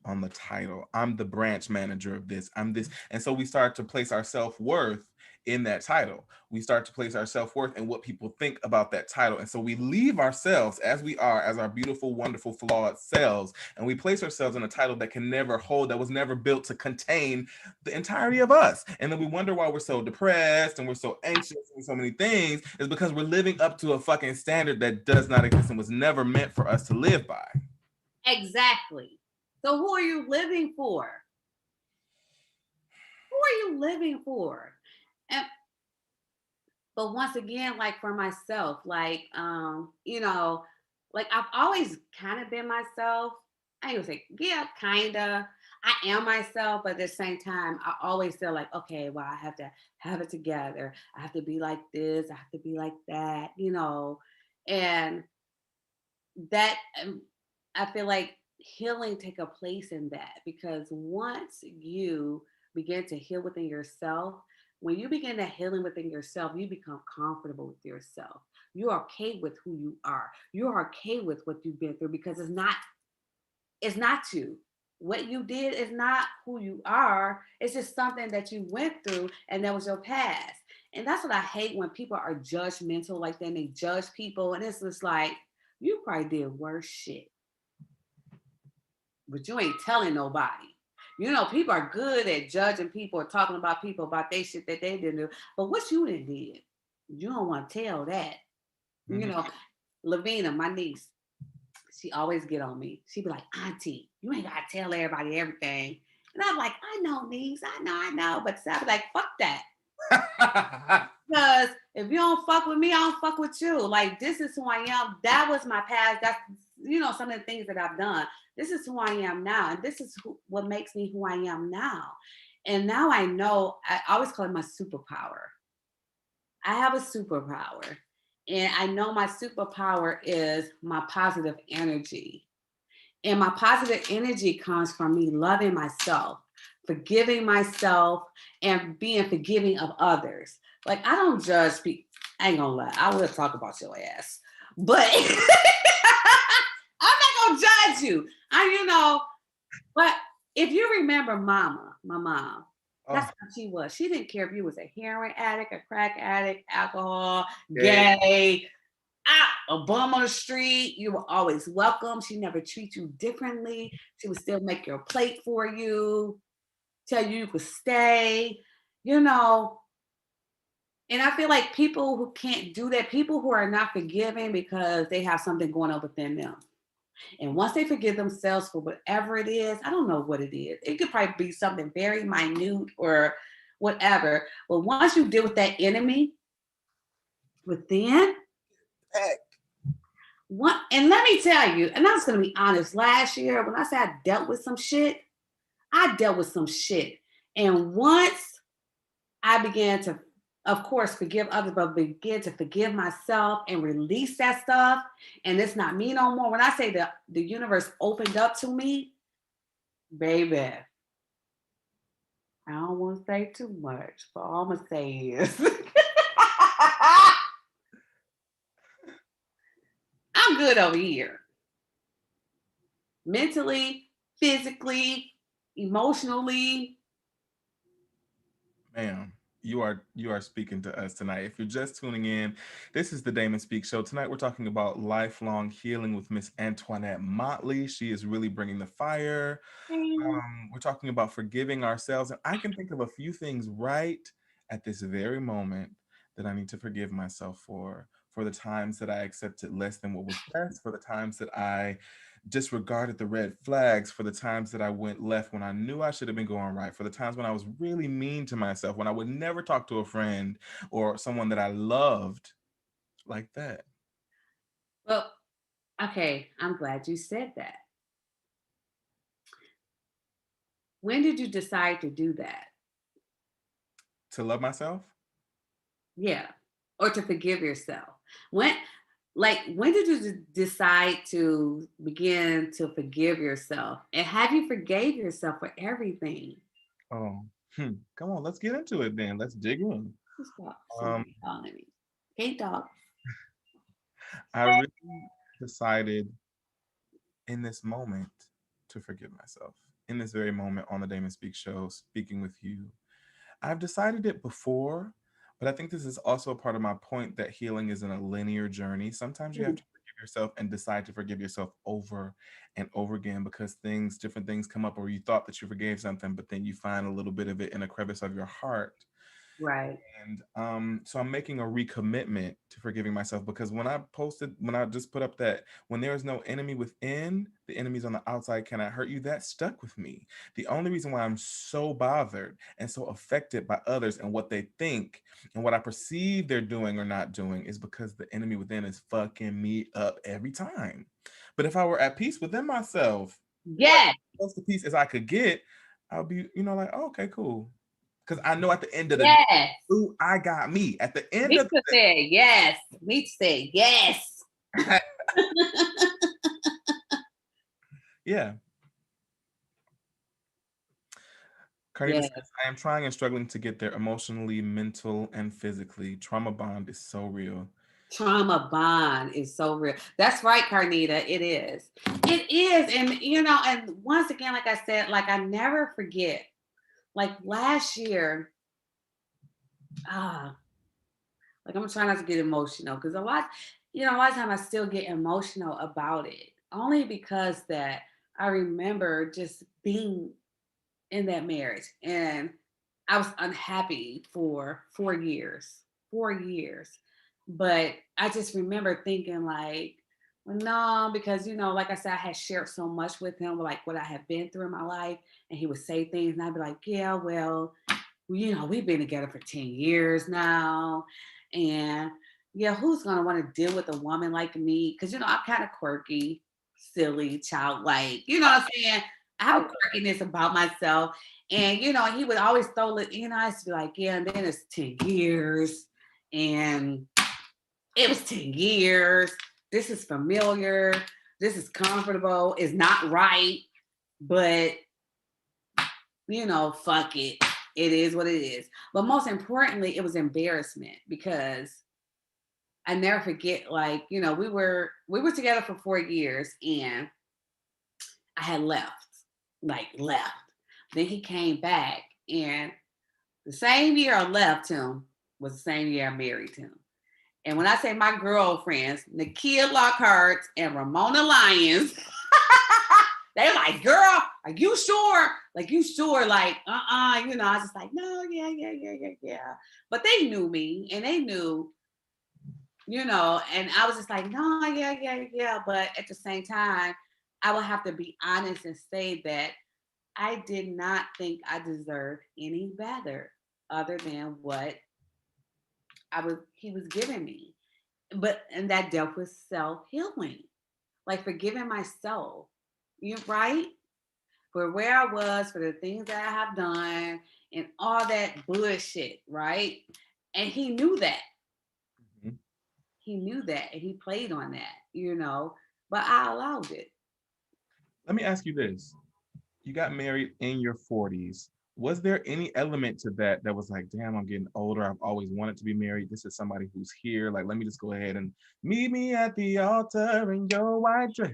on the title. I'm the branch manager of this. I'm this. And so we start to place our self worth in that title. We start to place our self worth in what people think about that title. And so we leave ourselves as we are, as our beautiful, wonderful, flawed selves, and we place ourselves in a title that can never hold, that was never built to contain the entirety of us. And then we wonder why we're so depressed and we're so anxious and so many things is because we're living up to a fucking standard that does not exist and was never meant for us to live by. exactly. So who are you living for? Who are you living for? And but once again, like for myself, like like I've always kind of been myself. I ain't gonna say, yeah, kinda. I am myself, but at the same time, I always feel like, okay, well, I have to have it together. I have to be like this, I have to be like that. And that I feel like healing take a place in that because once you begin to heal within yourself, when you begin to healing within yourself, you become comfortable with yourself. You're okay with who you are. You're okay with what you've been through because it's not you. What you did is not who you are. It's just something that you went through and that was your past. And that's what I hate when people are judgmental like that and they judge people. And it's just like, you probably did worse shit, but you ain't telling nobody. You know, people are good at judging people or talking about people about they shit that they didn't do. But what you done did, you don't want to tell that. You Mhm. know, Lavina, my niece, she always get on me. She be like, Auntie, you ain't gotta tell everybody everything. And I'm like, I know, niece, I know. But I be like, fuck that. Because if you don't fuck with me, I don't fuck with you. Like, this is who I am. That was my past. That's, some of the things that I've done. This is who I am now. And this is what makes me who I am now. And now I know, I always call it my superpower. I have a superpower. And I know my superpower is my positive energy. And my positive energy comes from me loving myself, forgiving myself, and being forgiving of others. Like, I don't judge people. I ain't gonna lie. I will talk about your ass. But I'm not gonna judge you. But if you remember Mama, my mom, that's Oh, how she was. She didn't care if you was a heroin addict, a crack addict, alcohol, okay. gay, a bum on the street. You were always welcome. She never treat you differently. She would still make your plate for you, tell you could stay, you know. And I feel like people who can't do that, people who are not forgiving because they have something going on within them. And once they forgive themselves for whatever it is, I don't know what it is. It could probably be something very minute or whatever. But once you deal with that enemy within, what, and let me tell you, and I'm just gonna be honest, last year when I said I dealt with some shit, I dealt with some shit. And once I began to, of course, forgive others, but begin to forgive myself and release that stuff, and it's not me no more. When I say the universe opened up to me, baby, I don't want to say too much, but all I'm gonna say is I'm good over here. Mentally, physically, emotionally. Ma'am, you are speaking to us tonight. If you're just tuning in, this is the Damon Speak Show. Tonight we're talking about lifelong healing with Miss Antoinette Motley. She is really bringing the fire. We're talking about forgiving ourselves, and I can think of a few things right at this very moment that I need to forgive myself for the times that I accepted less than what was best, for the times that I disregarded the red flags, for the times that I went left when I knew I should have been going right, for the times when I was really mean to myself, when I would never talk to a friend or someone that I loved like that. Well, okay, I'm glad you said that. When did you decide to do that? To love myself? Yeah. Or to forgive yourself? When when did you decide to begin to forgive yourself? And have you forgave yourself for everything? Oh, come on, let's get into it then. Let's dig in. Just stop. Um, Somebody calling me. Hey dog. I really decided in this moment to forgive myself. In this very moment on the Damon Speak show, speaking with you. I've decided it before, but I think this is also a part of my point that healing isn't a linear journey. Sometimes you have to forgive yourself and decide to forgive yourself over and over again because different things come up, or you thought that you forgave something, but then you find a little bit of it in a crevice of your heart. Right. And so I'm making a recommitment to forgiving myself because when I just put up that when there is no enemy within, the enemies on the outside cannot hurt you, that stuck with me. The only reason why I'm so bothered and so affected by others and what they think and what I perceive they're doing or not doing is because the enemy within is fucking me up every time. But if I were at peace within myself, or Yes. as close to peace as I could get, I'll be, like, oh, okay, cool. Because I know at the end of the day, Yes. ooh, I got me. At the end of Mita said yes. Mita said yes. the yeah. Carnita Yes. says, I am trying and struggling to get there emotionally, mental, and physically. Trauma bond is so real. Trauma bond is so real. That's right, Carnita. It is. It is. And and once again, like I said, like I never forget. Like last year, ah, like I'm trying not to get emotional because a lot of time I still get emotional about it. Only because that I remember just being in that marriage. And I was unhappy for 4 years, 4 years. But I just remember thinking like, well, no, because like I said, I had shared so much with him, like what I have been through in my life, and he would say things, and I'd be like, yeah, well, we've been together for 10 years now, and yeah, who's gonna want to deal with a woman like me? Because I'm kind of quirky, silly, childlike. You know what I'm saying? I have a quirkiness about myself. And he would always throw it, I used to be like, yeah, and then it's 10 years. And it was 10 years. This is familiar. This is comfortable. It's not right. But, fuck it. It is what it is. But most importantly, it was embarrassment because I never forget, like, we were together for 4 years and I had left. Then he came back, and the same year I left him was the same year I married him. And when I say my girlfriends, Nakia Lockhart and Ramona Lyons, they were like, girl, are you sure? Like, you sure? Like, I was just like, no, yeah. But they knew me and they knew, and I was just like, no, yeah. But at the same time, I will have to be honest and say that I did not think I deserved any better other than what he was giving me. And that dealt with self-healing. Like forgiving myself. You right? For where I was, for the things that I have done and all that bullshit, right? And he knew that. Mhm. He knew that and he played on that. But I allowed it. Let me ask you this. You got married in your 40s. Was there any element to that that was like, damn, I'm getting older. I've always wanted to be married. This is somebody who's here. Like, let me just go ahead and meet me at the altar in your white dress.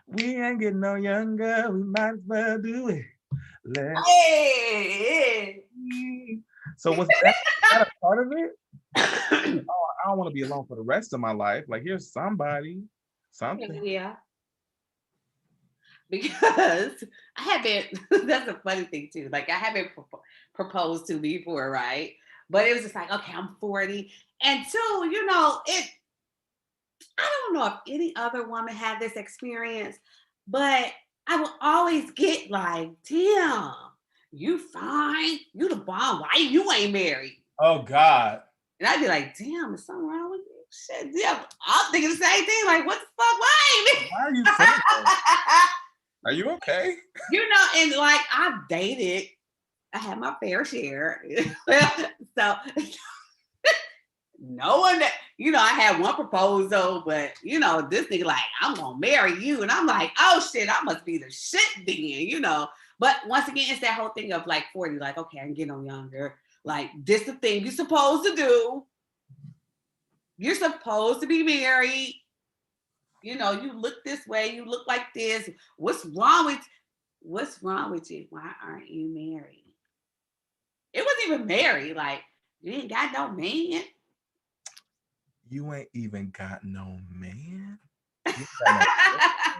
We ain't getting no younger. We might as well do it. Let's Hey! see. So was that a part of it? Oh, I don't want to be alone for the rest of my life. Like, here's somebody, something. Yeah. Because I haven't, that's a funny thing too. Like I haven't proposed to before, right? But it was just like, okay, I'm 40. And two, I don't know if any other woman had this experience, but I will always get like, damn, you fine, you the bomb. Why you ain't married? Oh God. And I'd be like, damn, is something wrong with you? Shit, yeah. I'm thinking the same thing. Like, what the fuck? Why Why are you ain't saying that? me? Are you okay? And like I've dated, I had my fair share. So no one that, I had one proposal, but this nigga like, I'm gonna marry you. And I'm like, oh shit, I must be the shit then. But once again, it's that whole thing of like 40, like, okay, I can get no younger. Like, this the thing you're supposed to do. You're supposed to be married. You look this way, you look like this. What's wrong with you? Why aren't you married? It wasn't even married. Like, you ain't got no man. You ain't even got no man. You ain't got no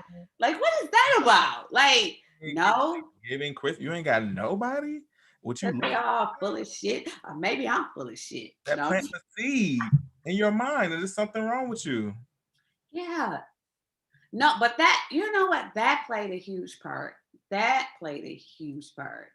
boyfriend. Like, what is that about? Like, no, Giving Chris, you ain't got nobody. What you because they looking all full of shit. Or maybe I'm full of shit. that plant the seed in your mind that there's something wrong with you. Yeah. No, but that, you know what? That played a huge part. That played a huge part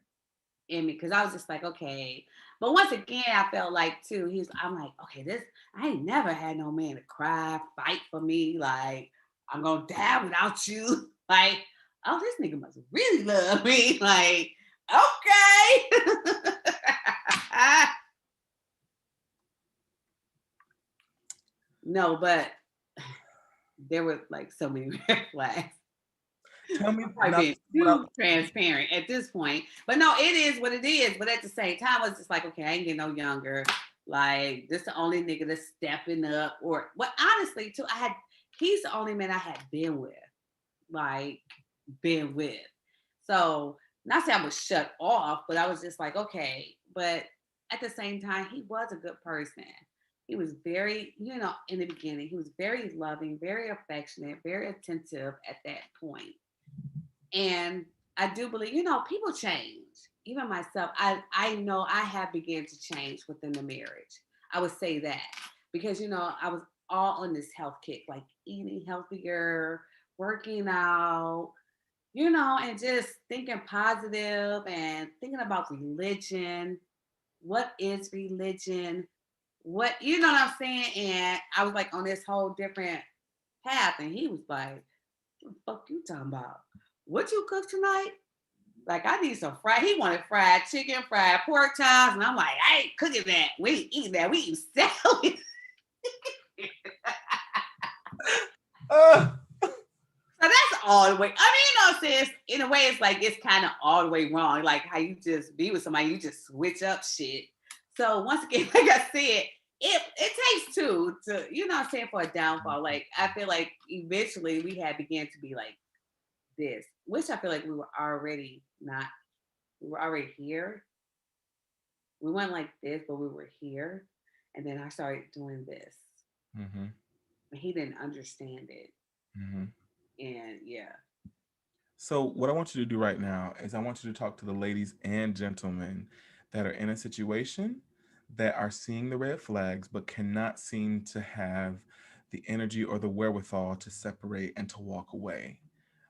in me because I was just like, okay. But once again, I felt like too, I'm like, okay, I ain't never had no man to cry, fight for me. Like, I'm gonna die without you. Like, oh, this nigga must really love me. Like, okay. No, but there were like so many red flags. Tell me I'm now. being too transparent at this point. But no, it is what it is. But at the same time, I was just like, okay, I ain't getting no younger. Like, this the only nigga that's stepping up. Or well, honestly, too, he's the only man I had been with. Like, been with. So not say I was shut off, but I was just like, okay. But at the same time, he was a good person. He was very, in the beginning, he was very loving, very affectionate, very attentive at that point. And I do believe, people change. Even myself, I know I have began to change within the marriage. I would say that because I was all on this health kick, like eating healthier, working out, and just thinking positive and thinking about religion. What is religion? What you know what I'm saying? And I was like on this whole different path, and he was like, "What the fuck you talking about? What you cook tonight?" Like I need some fried. He wanted fried chicken, fried pork chops, and I'm like, I ain't cooking that. We ain't eating that. We eating salad. Uh, So that's all the way. I mean, sis, in a way, it's like it's kind of all the way wrong. Like how you just be with somebody, you just switch up shit. So once again, like I said, it takes two to, what I'm saying, for a downfall. Like I feel like eventually we had began to be like this, which I feel like we were already not. We were already here. We went like this, but we were here. And then I started doing this. mhm, And he didn't understand it. mhm. And yeah. So, what I want you to do right now is I want you to talk to the ladies and gentlemen that are in a situation that are seeing the red flags but cannot seem to have the energy or the wherewithal to separate and to walk away.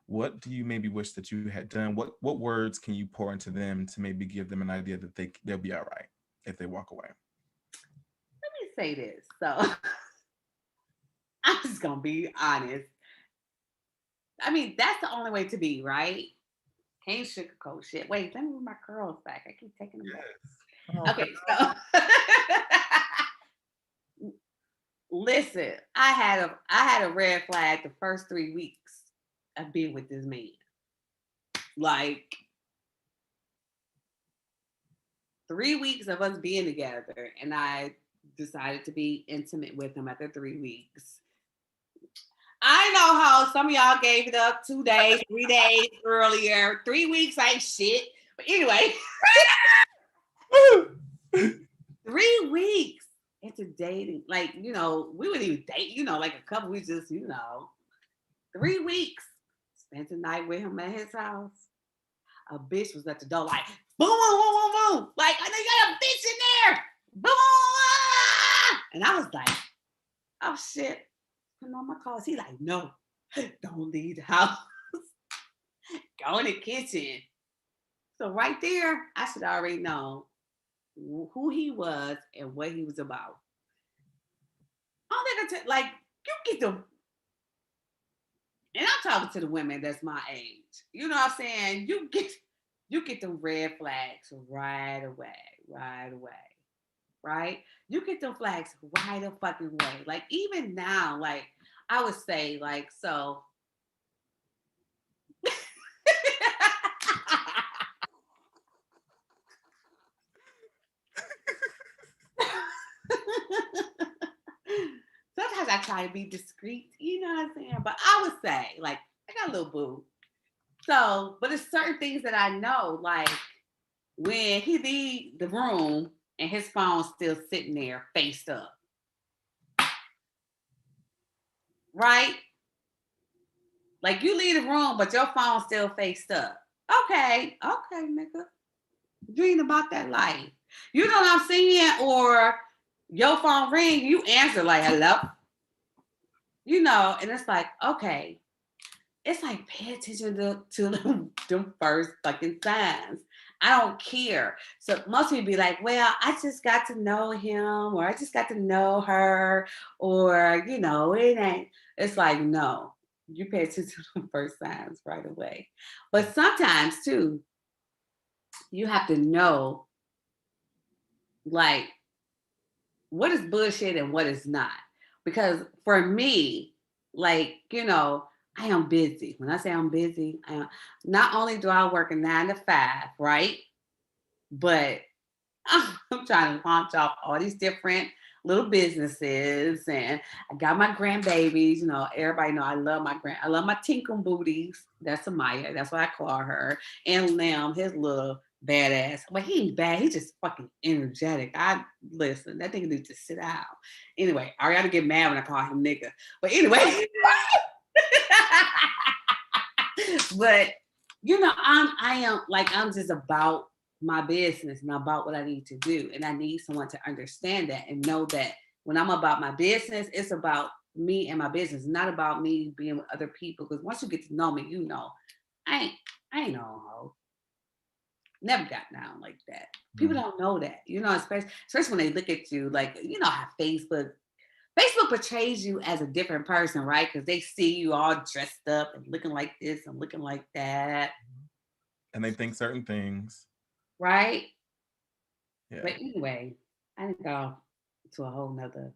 What do you maybe wish that you had done? What words can you pour into them to maybe give them an idea that they'll be all right if they walk away? Let me say this. So I'm just gonna be honest. I mean, that's the only way to be, right? Can't sugarcoat shit. Wait, let me move my curls back. I keep taking them back. Yes. Oh, Okay, so listen, I had a red flag the first 3 weeks of being with this man. Like 3 weeks of us being together, and I decided to be intimate with him after 3 weeks. I know how some of y'all gave it up 2 days, 3 days earlier. 3 weeks ain't shit. But anyway, God. 3 weeks into dating. Like, we wouldn't even date, like a couple. We just, 3 weeks. Spent the night with him at his house. A bitch was at the door like, boom, boom, boom, boom, boom. Like, I know you got a bitch in there. Boom. Ah! And I was like, oh shit. Putting on my clothes. He like, no, don't leave the house. Go in the kitchen. So right there, I should already know who he was and what he was about. I don't think like you get the, and I'm talking to the women that's my age. You know what I'm saying? You get the red flags right away, right away, right? You get the flags right a fucking way. Like even now, like I would say, like so. Sometimes I try to be discreet, you know what I'm saying? But I would say, like, I got a little boo. So, but it's certain things that I know, like when he leave the room and his phone's still sitting there faced up, right? Like you leave the room, but your phone's still faced up. Okay, nigga. Dream about that life. You know what I'm saying? Or your phone ring, you answer like hello. And it's like, okay. It's like pay attention to them first fucking signs. I don't care. So most people be like, well, I just got to know him, or I just got to know her, or it ain't. It's like, no, you pay attention to the first signs right away. But sometimes too, you have to know like what is bullshit and what is not. Because for me, like, I am busy. When I say I'm busy, not only do I work a 9 to 5, right? But I'm trying to launch off all these different little businesses, and I got my grandbabies. Everybody know I love my tinkum booties. That's Amaya. That's what I call her. And Lim, his little badass. Well, he ain't bad. He's just fucking energetic. I listen. That nigga needs to sit down. Anyway, I gotta get mad when I call him nigga. But anyway, but I'm just about my business and about what I need to do. And I need someone to understand that and know that when I'm about my business, it's about me and my business, not about me being with other people. Because once you get to know me, I ain't I ain't no hoe. Never got down like that. People don't know that, especially when they look at you, like, how Facebook portrays you as a different person, right? Because they see you all dressed up and looking like this and looking like that. And they think certain things. Right? Yeah. But anyway, I didn't go to a whole nother.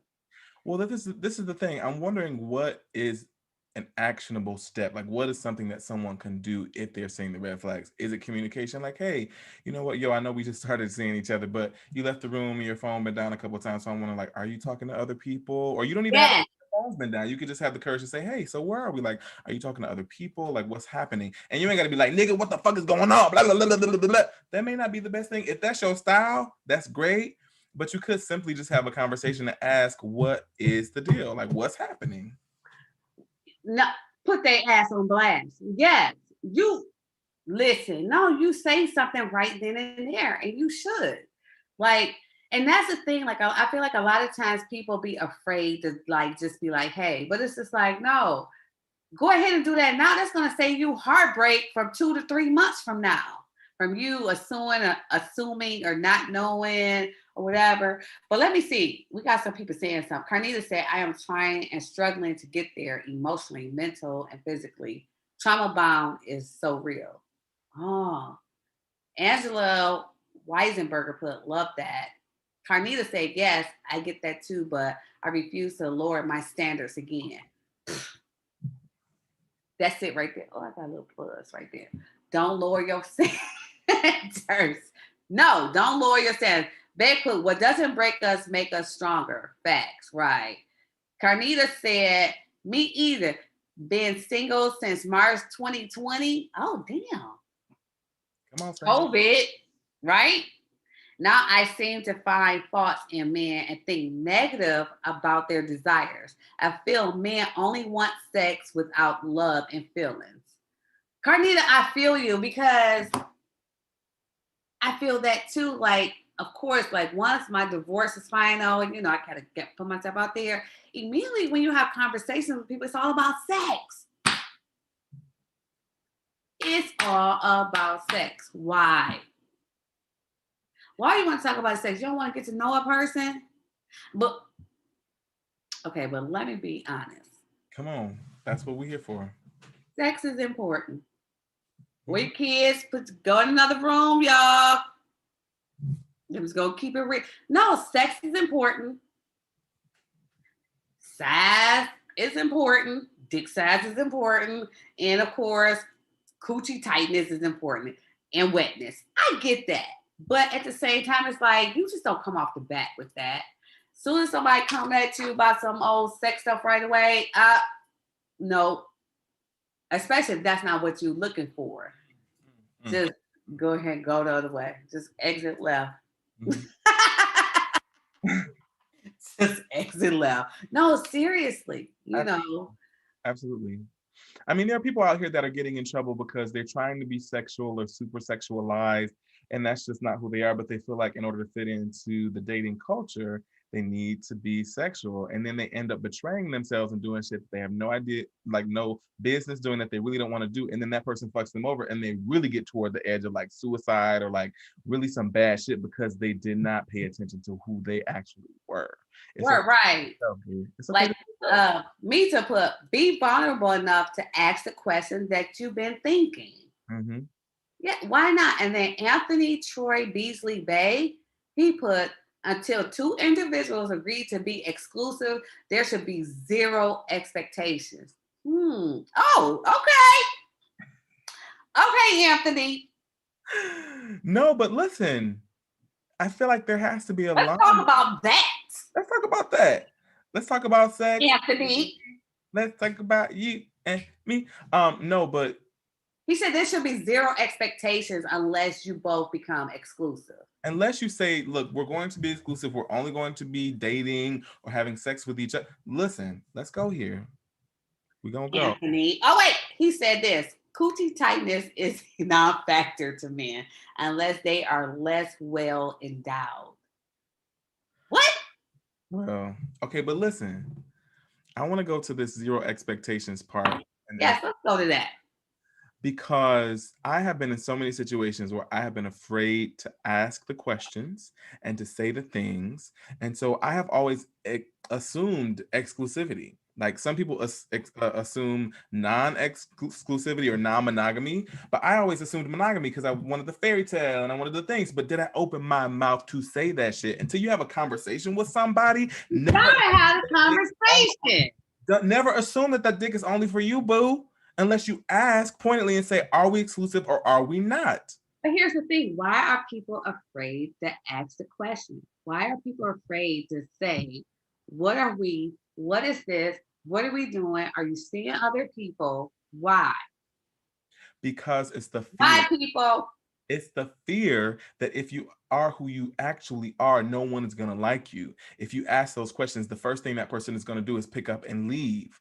Well, this is the thing. I'm wondering what is an actionable step. Like, what is something that someone can do if they're seeing the red flags? Is it communication? Like, hey, you know what, yo, I know we just started seeing each other, but you left the room and your phone been down a couple of times. So I'm wondering, like, are you talking to other people? Or you don't even have Yeah. your phone's been down. You could just have the courage to say, hey, so where are we? Like, are you talking to other people? Like, what's happening? And you ain't got to be like, nigga, what the fuck is going on? Blah, blah, blah, blah, blah, blah, blah. That may not be the best thing. If that's your style, that's great. But you could simply just have a conversation and ask, what is the deal? Like, what's happening? No, put their ass on blast. Yes, you listen. No, you say something right then and there, and you should. Like, and that's the thing. Like, I feel like a lot of times people be afraid to like just be like, hey, but it's just like, no, go ahead and do that now. That's gonna save you heartbreak from 2 to 3 months from now. From you assuming or not knowing or whatever. But let me see. We got some people saying something. Carnita said, I am trying and struggling to get there emotionally, mental, and physically. Trauma bound is so real. Oh, Angela Weisenberger put, love that. Carnita said, yes, I get that too, but I refuse to lower my standards again. That's it right there. Oh, I got a little plus right there. Don't lower your standards. No, don't lower your standards. Beck put, what doesn't break us make us stronger. Facts, right. Carnita said, me either. Been single since March 2020. Oh, damn. Come on, Sam. COVID, right? Now I seem to find faults in men and think negative about their desires. I feel men only want sex without love and feelings. Carnita, I feel you because I feel that too. Like, of course, like once my divorce is final, and I gotta put myself out there. Immediately when you have conversations with people, it's all about sex. It's all about sex. Why? Why do you want to talk about sex? You don't want to get to know a person? But let me be honest. Come on. That's what we're here for. Sex is important. Where your kids, go in another room, y'all. I'm just gonna keep it real. No, sex is important. Size is important. Dick size is important. And of course, coochie tightness is important. And wetness. I get that. But at the same time, it's like, you just don't come off the bat with that. Soon as somebody come at you about some old sex stuff right away, no. Especially if that's not what you're looking for. Mm-hmm. Just go ahead and go the other way. Just exit left. Mm-hmm. Just exit left. No, seriously, know. Absolutely. I mean, there are people out here that are getting in trouble because they're trying to be sexual or super sexualized, and that's just not who they are. But they feel like in order to fit into the dating culture, they need to be sexual. And then they end up betraying themselves and doing shit that they have no idea, like no business doing, that they really don't want to do. And then that person fucks them over and they really get toward the edge of like suicide or like really some bad shit because they did not pay attention to who they actually were. Right. Like me to put, be vulnerable enough to ask the questions that you've been thinking. Mm-hmm. Yeah, why not? And then Anthony Troy Beasley Bay, he put, until two individuals agree to be exclusive, there should be zero expectations. Oh, okay. Okay, Anthony. No, but listen, I feel like there has to be a line. Let's talk about that. Let's talk about that. Let's talk about sex. Anthony. Let's talk about you and me. No, but he said there should be zero expectations unless you both become exclusive. Unless you say, look, we're going to be exclusive. We're only going to be dating or having sex with each other. Listen, let's go here. We're going to go. Anthony. Oh, wait. He said this. Coochie tightness is a non-factor to men unless they are less well endowed. What? Well, okay, but listen, I want to go to this zero expectations part, and Yes, let's go to that. because I have been in so many situations where I have been afraid to ask the questions and to say the things. And so I have always assumed exclusivity. Like some people assume non exclusivity or non monogamy, but I always assumed monogamy because I wanted the fairy tale and I wanted the things. But did I open my mouth to say that shit? Until you have a conversation with somebody, Gotta have a conversation. never assume that that dick is only for you, boo, unless you ask pointedly and say, are we exclusive or are we not? But here's the thing, why are people afraid to ask the question? Why are people afraid to say, what are we? What is this? What are we doing? Are you seeing other people? Why? Because it's the fear. Why, people? It's the fear that if you are who you actually are, no one is going to like you. If you ask those questions, the first thing that person is going to do is pick up and leave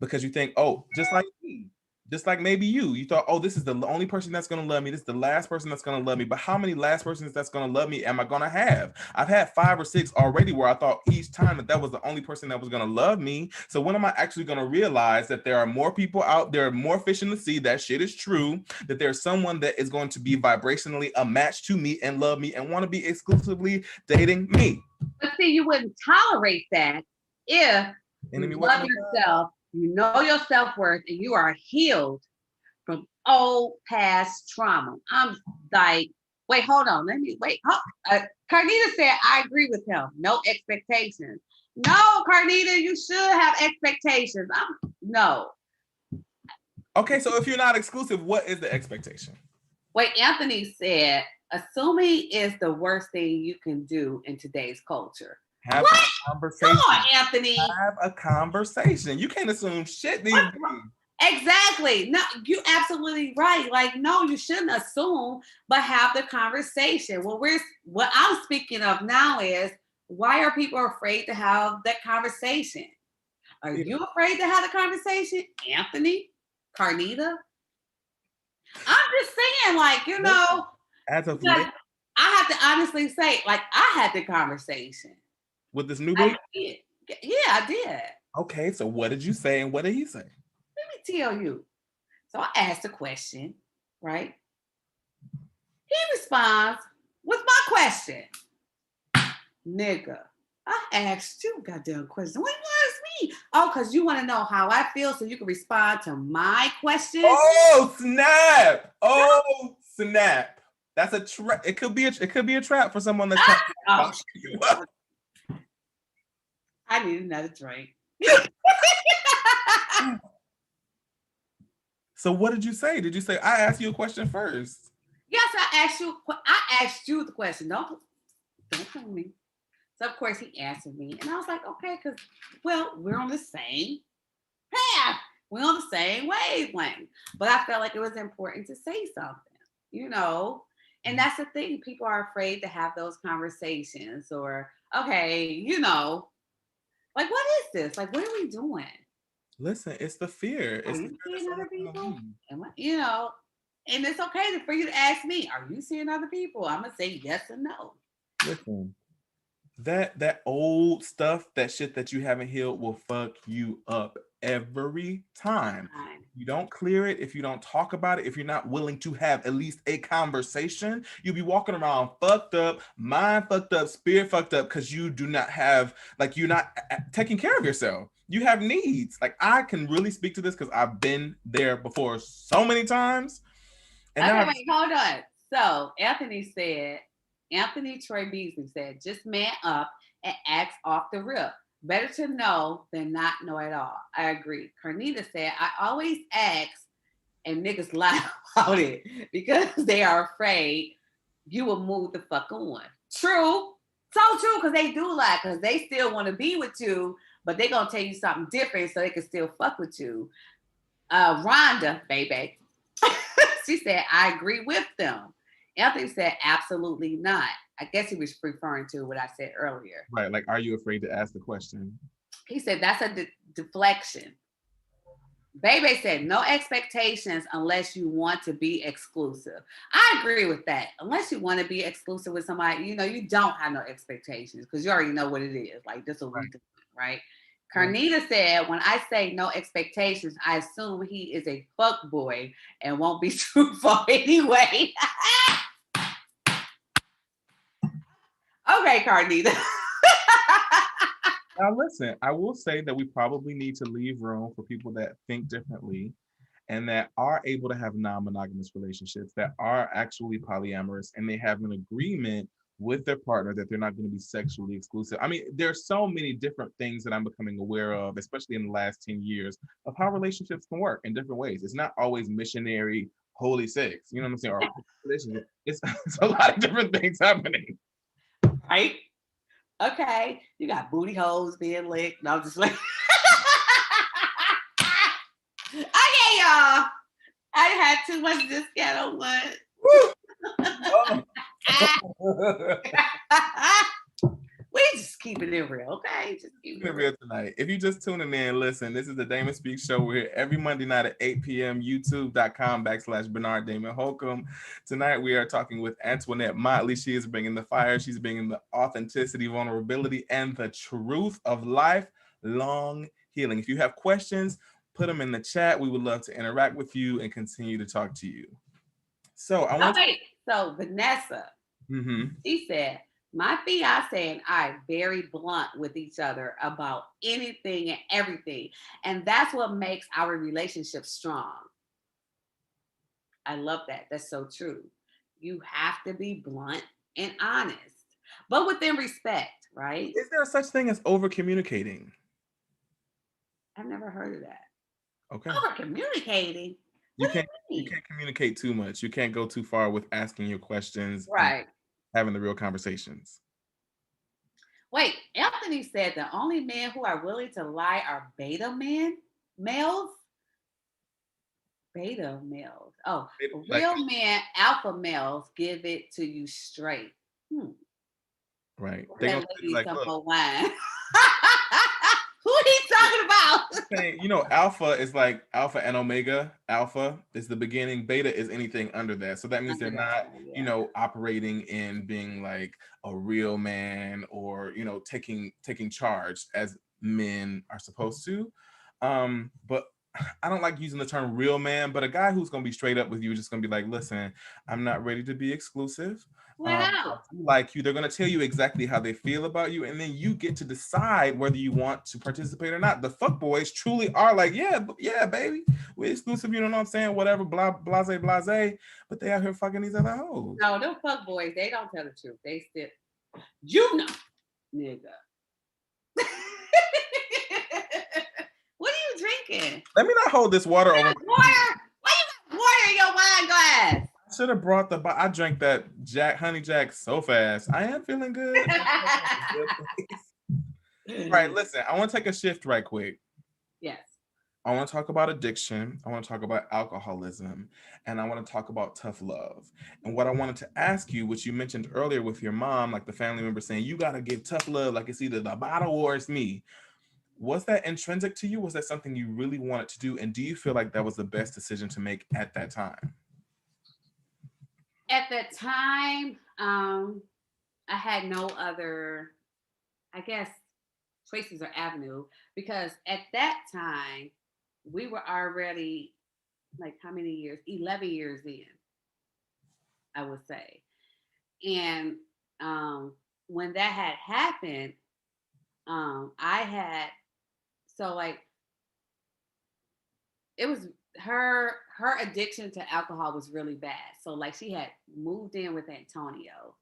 because you think, oh, just like me, just like maybe you thought, oh, this is the only person that's going to love me. This is the last person that's going to love me. But how many last persons that's going to love me am I going to have? I've had 5 or 6 already where I thought each time that was the only person that was going to love me. So when am I actually going to realize that there are more people out there, more fish in the sea? That shit is true. That there's someone that is going to be vibrationally a match to me and love me and want to be exclusively dating me. But see, you wouldn't tolerate that if Enemy you love yourself, you know your self-worth, and you are healed from old past trauma. I'm like, wait, hold on. Let me wait. Carnita said, I agree with him. No expectations. No, Carnita, you should have expectations. No. Okay, so if you're not exclusive, what is the expectation? Wait, Anthony said, assuming is the worst thing you can do in today's culture. Have what? A conversation. Come on, Anthony. Have a conversation. You can't assume shit these days. Exactly. No, you absolutely right. Like, no, you shouldn't assume, but have the conversation. What I'm speaking of now is why are people afraid to have that conversation? Are you afraid to have the conversation, Anthony? Carnita? I'm just saying, like, you know, as of late, I have to honestly say, like, I had the conversation with this new baby. Yeah, I did. Okay, so what did you say and what did he say? Let me tell you. So I asked a question, right? He responds with my question. Nigga, I asked you goddamn question. What you ask me? Oh, because you want to know how I feel so you can respond to my question? Oh, snap. Oh, snap. That's a trap. It could be a trap for someone that's trying to I need another drink. So what did you say? Did you say I asked you a question first? Yes, I asked you the question. Don't tell me. So of course he answered me, and I was like, okay, because we're on the same path. We're on the same wavelength. But I felt like it was important to say something, you know. And that's the thing. People are afraid to have those conversations, or okay, you know, like what is this? Like, what are we doing? Listen, it's the fear. It's you seeing other people? You know, and it's okay for you to ask me, are you seeing other people? I'm gonna say yes or no. Listen, that old stuff, that shit that you haven't healed will fuck you up every time. You don't clear it, if you don't talk about it, if you're not willing to have at least a conversation, you'll be walking around fucked up, mind fucked up, spirit fucked up, because you do not have, like, you're not taking care of yourself. You have needs. Like, I can really speak to this because I've been there before so many times. And okay, wait, hold on. So Anthony Troy Beasley said, just man up and ask off the rip. Better to know than not know at all. I agree. Carnita said, I always ask and niggas lie about it because they are afraid you will move the fuck on. True. So true, because they do lie, because they still want to be with you, but they're going to tell you something different so they can still fuck with you. Rhonda, baby, she said, I agree with them. Anthony said, absolutely not. I guess he was referring to what I said earlier. Right, like, are you afraid to ask the question? He said, that's a deflection. Baby said no expectations unless you want to be exclusive. I agree with that. Unless you want to be exclusive with somebody, you don't have no expectations because you already know what it is. Like this will be right. Right. Carnita said, when I say no expectations, I assume he is a fuck boy and won't be truthful anyway. Okay, Carnita. Now, listen, I will say that we probably need to leave room for people that think differently and that are able to have non-monogamous relationships, that are actually polyamorous, and they have an agreement with their partner that they're not going to be sexually exclusive. I mean, there's so many different things that I'm becoming aware of, especially in the last 10 years, of how relationships can work in different ways. It's not always missionary, holy sex, you know what I'm saying? Or relationship. It's a lot of different things happening. Right? Okay. You got booty holes being licked. No, I'm just like, okay, y'all. I had too much discount on one. We just keeping it real, okay? Just keeping it real tonight. If you just tuning in, listen, this is the Damon Speaks Show. We're here every Monday night at 8 p.m. YouTube.com/Bernard Damon Holcomb. Tonight we are talking with Antoinette Motley. She is bringing the fire. She's bringing the authenticity, vulnerability, and the truth of lifelong healing. If you have questions, put them in the chat. We would love to interact with you and continue to talk to you. So I want So Vanessa, she said, my fiance and I are very blunt with each other about anything and everything. And that's what makes our relationship strong. I love that. That's so true. You have to be blunt and honest, but within respect, right? Is there such thing as over communicating? I've never heard of that. Okay. Over communicating? You can't communicate too much. You can't go too far with asking your questions. Right. Having the real conversations. Wait, Anthony said the only men who are willing to lie are beta males. Beta males. Oh, real men, alpha males give it to you straight. Right. They're gonna say like, some more wine. Who are he talking about? Saying, alpha is like alpha and omega. Alpha is the beginning. Beta is anything under that. So that means they're not, operating in being like a real man or, taking charge as men are supposed to. But I don't like using the term real man, but a guy who's going to be straight up with you, just going to be like, listen, I'm not ready to be exclusive. Like you, they're going to tell you exactly how they feel about you, and then you get to decide whether you want to participate or not. The fuck boys truly are like, yeah, baby, we're exclusive. You know what I'm saying? Whatever, blah, blase, blase. But they out here fucking these other hoes. No, them fuck boys, they don't tell the truth. They still, nigga. What are you drinking? Let me not hold this water over. Water? Why you got water in your wine glass? I should have brought I drank that honey Jack so fast. I am feeling good. All right, listen, I want to take a shift right quick. Yes. I want to talk about addiction. I want to talk about alcoholism, and I want to talk about tough love. And what I wanted to ask you, which you mentioned earlier with your mom, like the family member saying, you got to give tough love, like it's either the bottle or it's me. Was that intrinsic to you? Was that something you really wanted to do? And do you feel like that was the best decision to make at that time? At that time, I had no other, I guess, choices or avenue, because at that time, we were already, like, how many years? 11 years in, I would say. And when that had happened, I had, so like, it was her addiction to alcohol was really bad. So like she had moved in with Antonio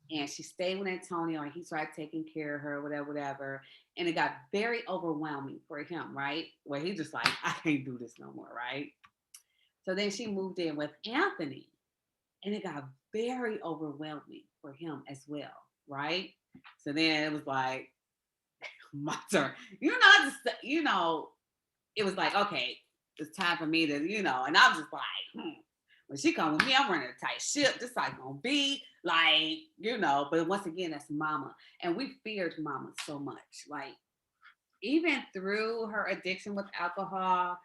and she stayed with Antonio and he started taking care of her, whatever. And it got very overwhelming for him, right? Where he just like, I can't do this no more, right? So then she moved in with Anthony and it got very overwhelming for him as well, right? So then it was like, my turn. It was like, okay, it's time for me to, and I was just like, when she come with me, I'm running a tight ship. This like gonna be like, but once again, that's mama. And we feared mama so much. Like, even through her addiction with alcohol,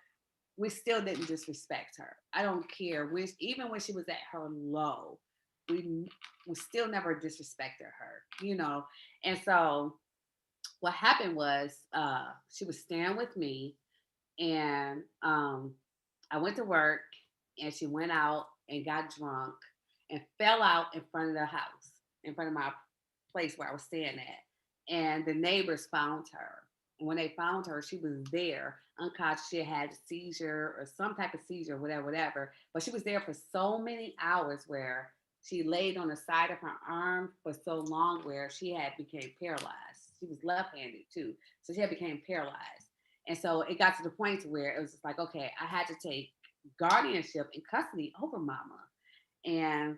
we still didn't disrespect her. I don't care. Even when she was at her low, we we still never disrespected her, you know. And so what happened was she was staying with me, and I went to work, and she went out and got drunk and fell out in front of the house, in front of my place where I was staying at. And the neighbors found her. And when they found her, she was there unconscious. She had a seizure or some type of seizure, whatever, whatever. But she was there for so many hours where she laid on the side of her arm for so long where she had became paralyzed. She was left-handed too. So she had became paralyzed. And so it got to the point where it was just like, okay, I had to take guardianship and custody over mama. And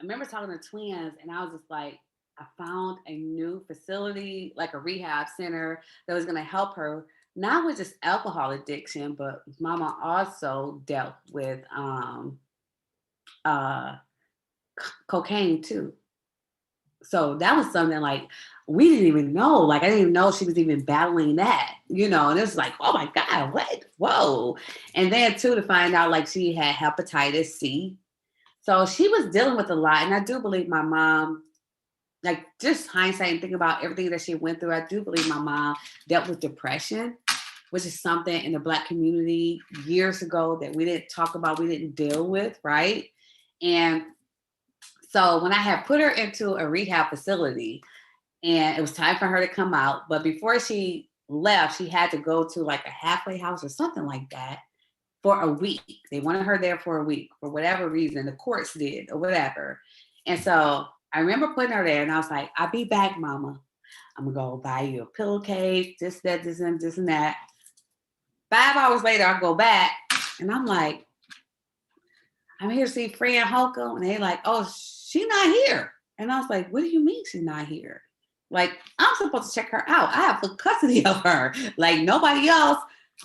I remember talking to twins, and I was just like, I found a new facility, like a rehab center that was going to help her, not with just alcohol addiction, but mama also dealt with uh, cocaine too. So that was something like we didn't even know. Like I didn't even know she was even battling that, you know. And it was like, oh my God, what? Whoa. And then too to find out like she had hepatitis C. So she was dealing with a lot. And I do believe my mom, like just hindsight and thinking about everything that she went through, I do believe my mom dealt with depression, which is something in the Black community years ago that we didn't talk about, we didn't deal with, right? And so when I had put her into a rehab facility and it was time for her to come out, but before she left, she had to go to like a halfway house or something like that for a week. They wanted her there for a week for whatever reason, the courts did or whatever. And so I remember putting her there and I was like, I'll be back, mama. I'm gonna go buy you a pillowcase, this, that, this, and that. 5 hours later, I go back and I'm like, I'm here to see Fran Holcomb. And they like, oh, she's not here. And I was like, what do you mean she's not here? Like, I'm supposed to check her out. I have full custody of her. Like, nobody else,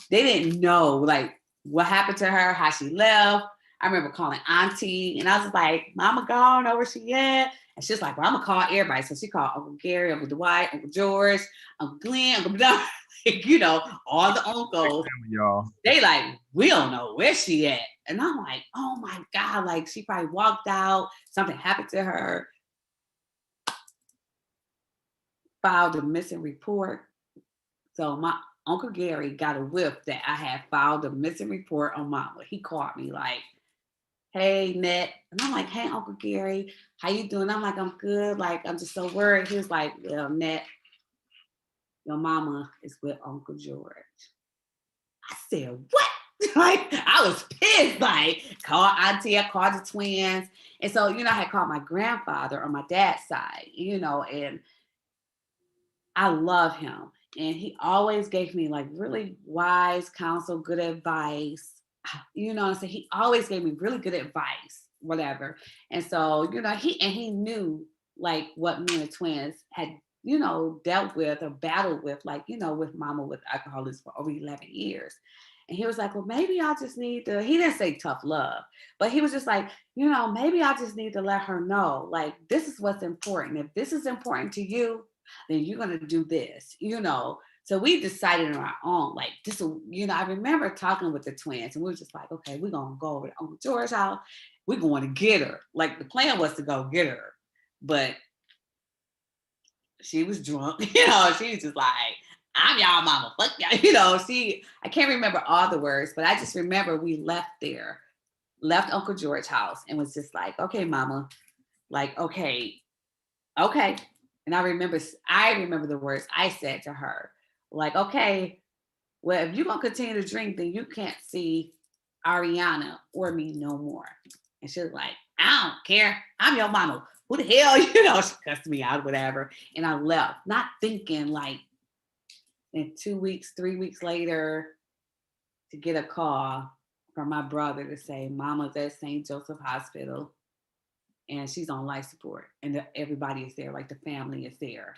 they didn't know, like, what happened to her, how she left. I remember calling Auntie, and I was like, Mama gone, know where she at? And she's like, well, I'm going to call everybody. So she called Uncle Gary, Uncle Dwight, Uncle George, Uncle Glenn, Uncle Don, you know, all the uncles. Y'all. They like, we don't know where she at. And I'm like, oh my God, like she probably walked out, something happened to her, filed a missing report. So my Uncle Gary got a whiff that I had filed a missing report on mama. He called me like, hey, Net. And I'm like, hey, Uncle Gary, how you doing? I'm like, I'm good. Like, I'm just so worried. He was like, well, Net, your mama is with Uncle George. I said, what? Like, I was pissed. Like, called Auntie, I called the twins. And so, you know, I had called my grandfather on my dad's side, you know, and I love him. And he always gave me like really wise counsel, good advice. You know, so he always gave me really good advice, whatever. And so, you know, he knew like what me and the twins had, you know, dealt with or battled with, like, you know, with mama with alcoholism for over 11 years. And he was like, well, maybe I just need to, he didn't say tough love, but he was just like, you know, maybe I just need to let her know, like, this is what's important. If this is important to you, then you're going to do this, you know. So we decided on our own, like, this, you know, I remember talking with the twins and we were just like, okay, we're going to go over to Uncle George's house. We're going to get her. Like, the plan was to go get her, but she was drunk, you know, she was just like, I'm y'all mama, fuck y'all, you know, I can't remember all the words, but I just remember we left Uncle George's house and was just like, okay, mama, like, okay. And I remember the words I said to her, like, okay, well, if you're going to continue to drink, then you can't see Ariana or me no more. And she was like, I don't care. I'm your mama. Who the hell, you know, she cussed me out, whatever. And I left, not thinking like, in 2 weeks, 3 weeks later, to get a call from my brother to say, Mama's at St. Joseph Hospital and she's on life support. And everybody is there, like the family is there.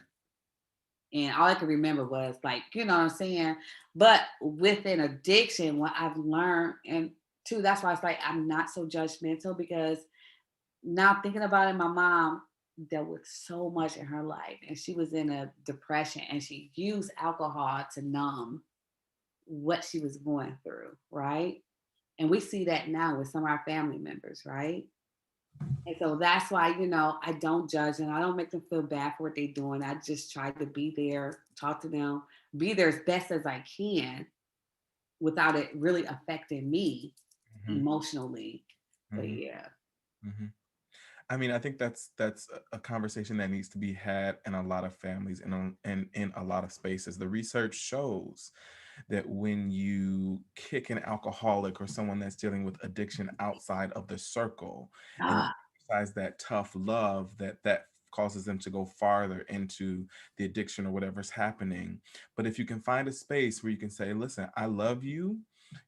And all I could remember was like, you know what I'm saying? But within addiction, what I've learned, and too, that's why it's like, I'm not so judgmental because now thinking about it, my mom dealt with so much in her life and she was in a depression and she used alcohol to numb what she was going through, right? And we see that now with some of our family members, right? And so that's why, I don't judge and I don't make them feel bad for what they're doing. I just try to be there, talk to them, be there as best as I can without it really affecting me Hmm. emotionally. But Hmm. yeah. Hmm. I mean, I think that's a conversation that needs to be had in a lot of families and in a lot of spaces. The research shows that when you kick an alcoholic or someone that's dealing with addiction outside of the circle and you Ah, exercise that tough love, that causes them to go farther into the addiction or whatever's happening. But if you can find a space where you can say, listen, I love you,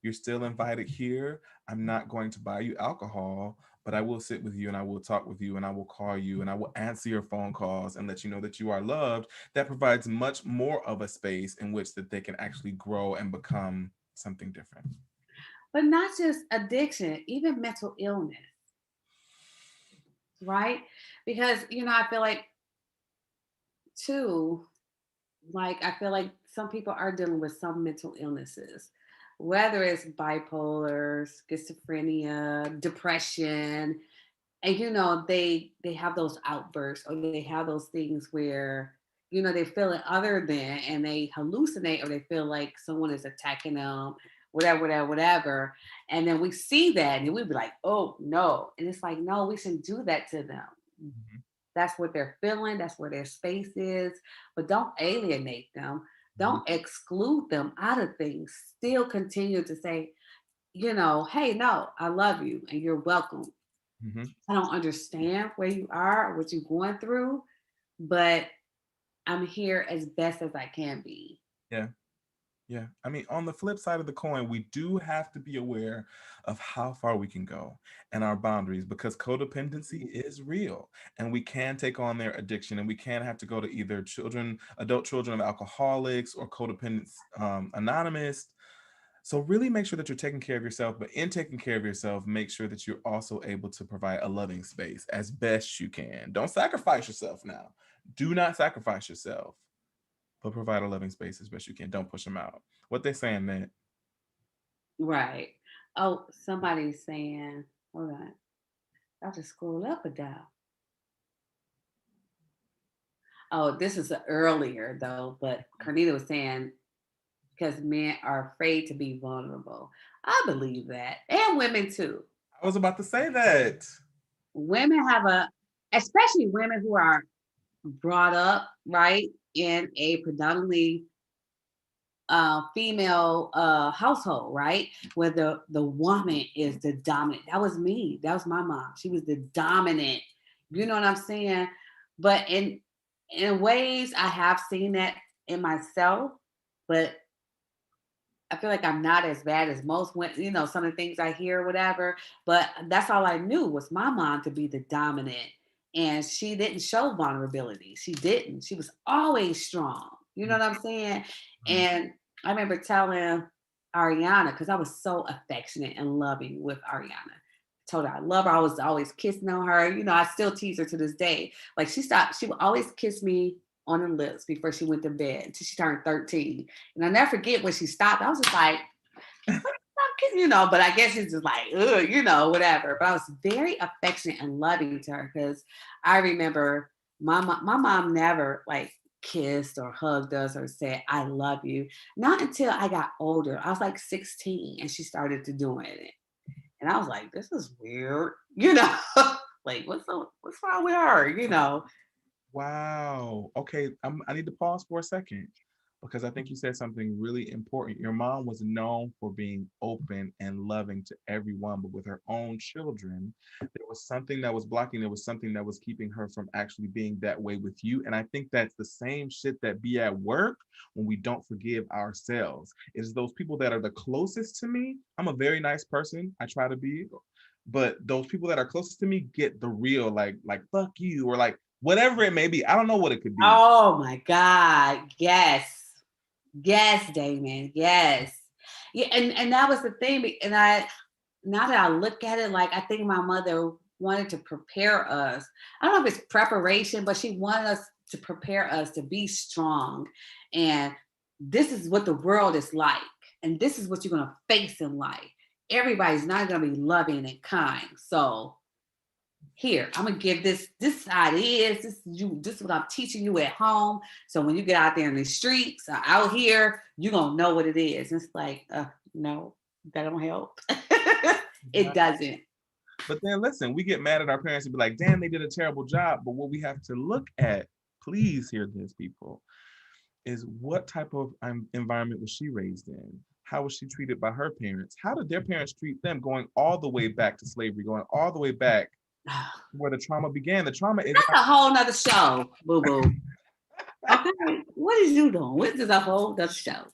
you're still invited here, I'm not going to buy you alcohol, but I will sit with you and I will talk with you and I will call you and I will answer your phone calls and let you know that you are loved. That provides much more of a space in which that they can actually grow and become something different. but not just addiction, even mental illness, right? Because, I feel like too, like I feel like some people are dealing with some mental illnesses, whether it's bipolar, schizophrenia, depression, and they have those outbursts or they have those things where they feel it other than and they hallucinate or they feel like someone is attacking them, whatever, whatever, whatever. And then we see that and we be like, oh no. And it's like, no, we shouldn't do that to them. Mhm, That's what they're feeling. That's where their space is. But don't alienate them. mhm, Don't exclude them out of things. Still continue to say, hey, no, I love you and you're welcome. mhm. I don't understand where you are, what you're going through, but I'm here as best as I can be. Yeah. Yeah. I mean, on the flip side of the coin, we do have to be aware of how far we can go and our boundaries because codependency is real and we can take on their addiction and we can have to go to either adult children of alcoholics or codependents anonymous. So really make sure that you're taking care of yourself, but in taking care of yourself, make sure that you're also able to provide a loving space as best you can. Don't sacrifice yourself now. Do not sacrifice yourself, but provide a loving space as best you can. Don't push them out. What they saying, man? Right. Oh, somebody's saying, hold on. I have to scroll up or down. Oh, this is earlier though, but Carnita was saying because men are afraid to be vulnerable. I believe that. And women too. I was about to say that. Women have especially women who are brought up, right, in a predominantly female household, right? Where the woman is the dominant. That was me. That was my mom. She was the dominant. You know what I'm saying? But in ways I have seen that in myself, but I feel like I'm not as bad as most women, some of the things I hear, whatever. But that's all I knew was my mom to be the dominant. And she didn't show vulnerability. She didn't. She was always strong. You know what I'm saying? Mhm. And I remember telling Ariana, because I was so affectionate and loving with Ariana. Told her I love her. I was always kissing on her. I still tease her to this day. Like she would always kiss me on the lips before she went to bed until she turned 13. And I never forget when she stopped. I was just like, stop kissing, but I guess it's just like, ugh, whatever. But I was very affectionate and loving to her because I remember my mom never like kissed or hugged us or said, I love you. Not until I got older. I was like 16 and she started to doing it. And I was like, this is weird, like what's wrong with her? Wow. Okay, I need to pause for a second because I think you said something really important. Your mom was known for being open and loving to everyone, but with her own children, there was something that was blocking. There was something that was keeping her from actually being that way with you. And I think that's the same shit that be at work when we don't forgive ourselves. It's those people that are the closest to me. I'm a very nice person. I try to be, but those people that are closest to me get the real like fuck you or like whatever it may be. I don't know what it could be. Oh my God. Yes. Yes, Damon. Yes. Yeah, and that was the thing. And now that I look at it, like I think my mother wanted to prepare us. I don't know if it's preparation, but she wanted us to prepare us to be strong. And this is what the world is like. And this is what you're gonna face in life. Everybody's not gonna be loving and kind. So here, I'm gonna give this how it is. This is what I'm teaching you at home. So when you get out there in the streets or out here, you're gonna know what it is. And it's like, no, that don't help. It doesn't. But then listen, we get mad at our parents and be like, damn, they did a terrible job. But what we have to look at, please hear this, people, is what type of environment was she raised in? How was she treated by her parents? How did their parents treat them, going all the way back to slavery, going all the way back where the trauma began? The trauma is That's a whole nother show, boo boo. Okay, what is you doing? This is a whole other show.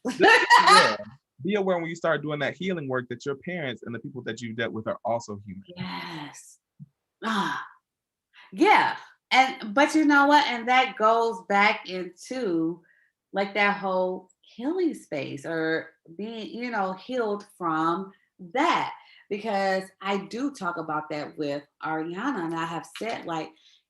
Be aware when you start doing that healing work that your parents and the people that you dealt with are also human. Yes. Yeah. But you know what? And that goes back into like that whole healing space or being, healed from that. Because I do talk about that with Ariana, and I have said, like,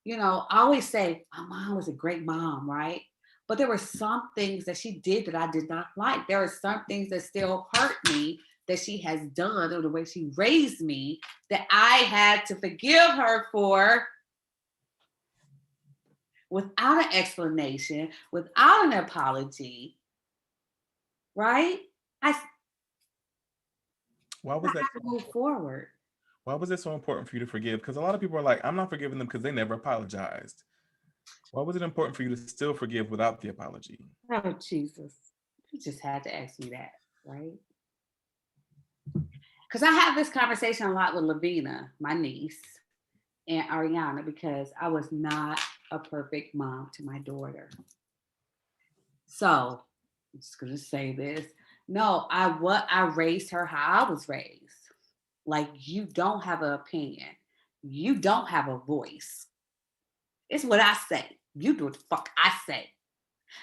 I always say, my mom was a great mom, right? But there were some things that she did that I did not like. There are some things that still hurt me that she has done or the way she raised me that I had to forgive her for without an explanation, without an apology, right? Why was I have to move forward. Why was it so important for you to forgive? Because a lot of people are like, I'm not forgiving them because they never apologized. Why was it important for you to still forgive without the apology? Oh, Jesus. You just had to ask me that, right? Because I have this conversation a lot with Lavina, my niece, and Ariana, because I was not a perfect mom to my daughter. So I'm just gonna say this. No, I raised her how I was raised. Like, you don't have an opinion. You don't have a voice. It's what I say. You do what the fuck I say.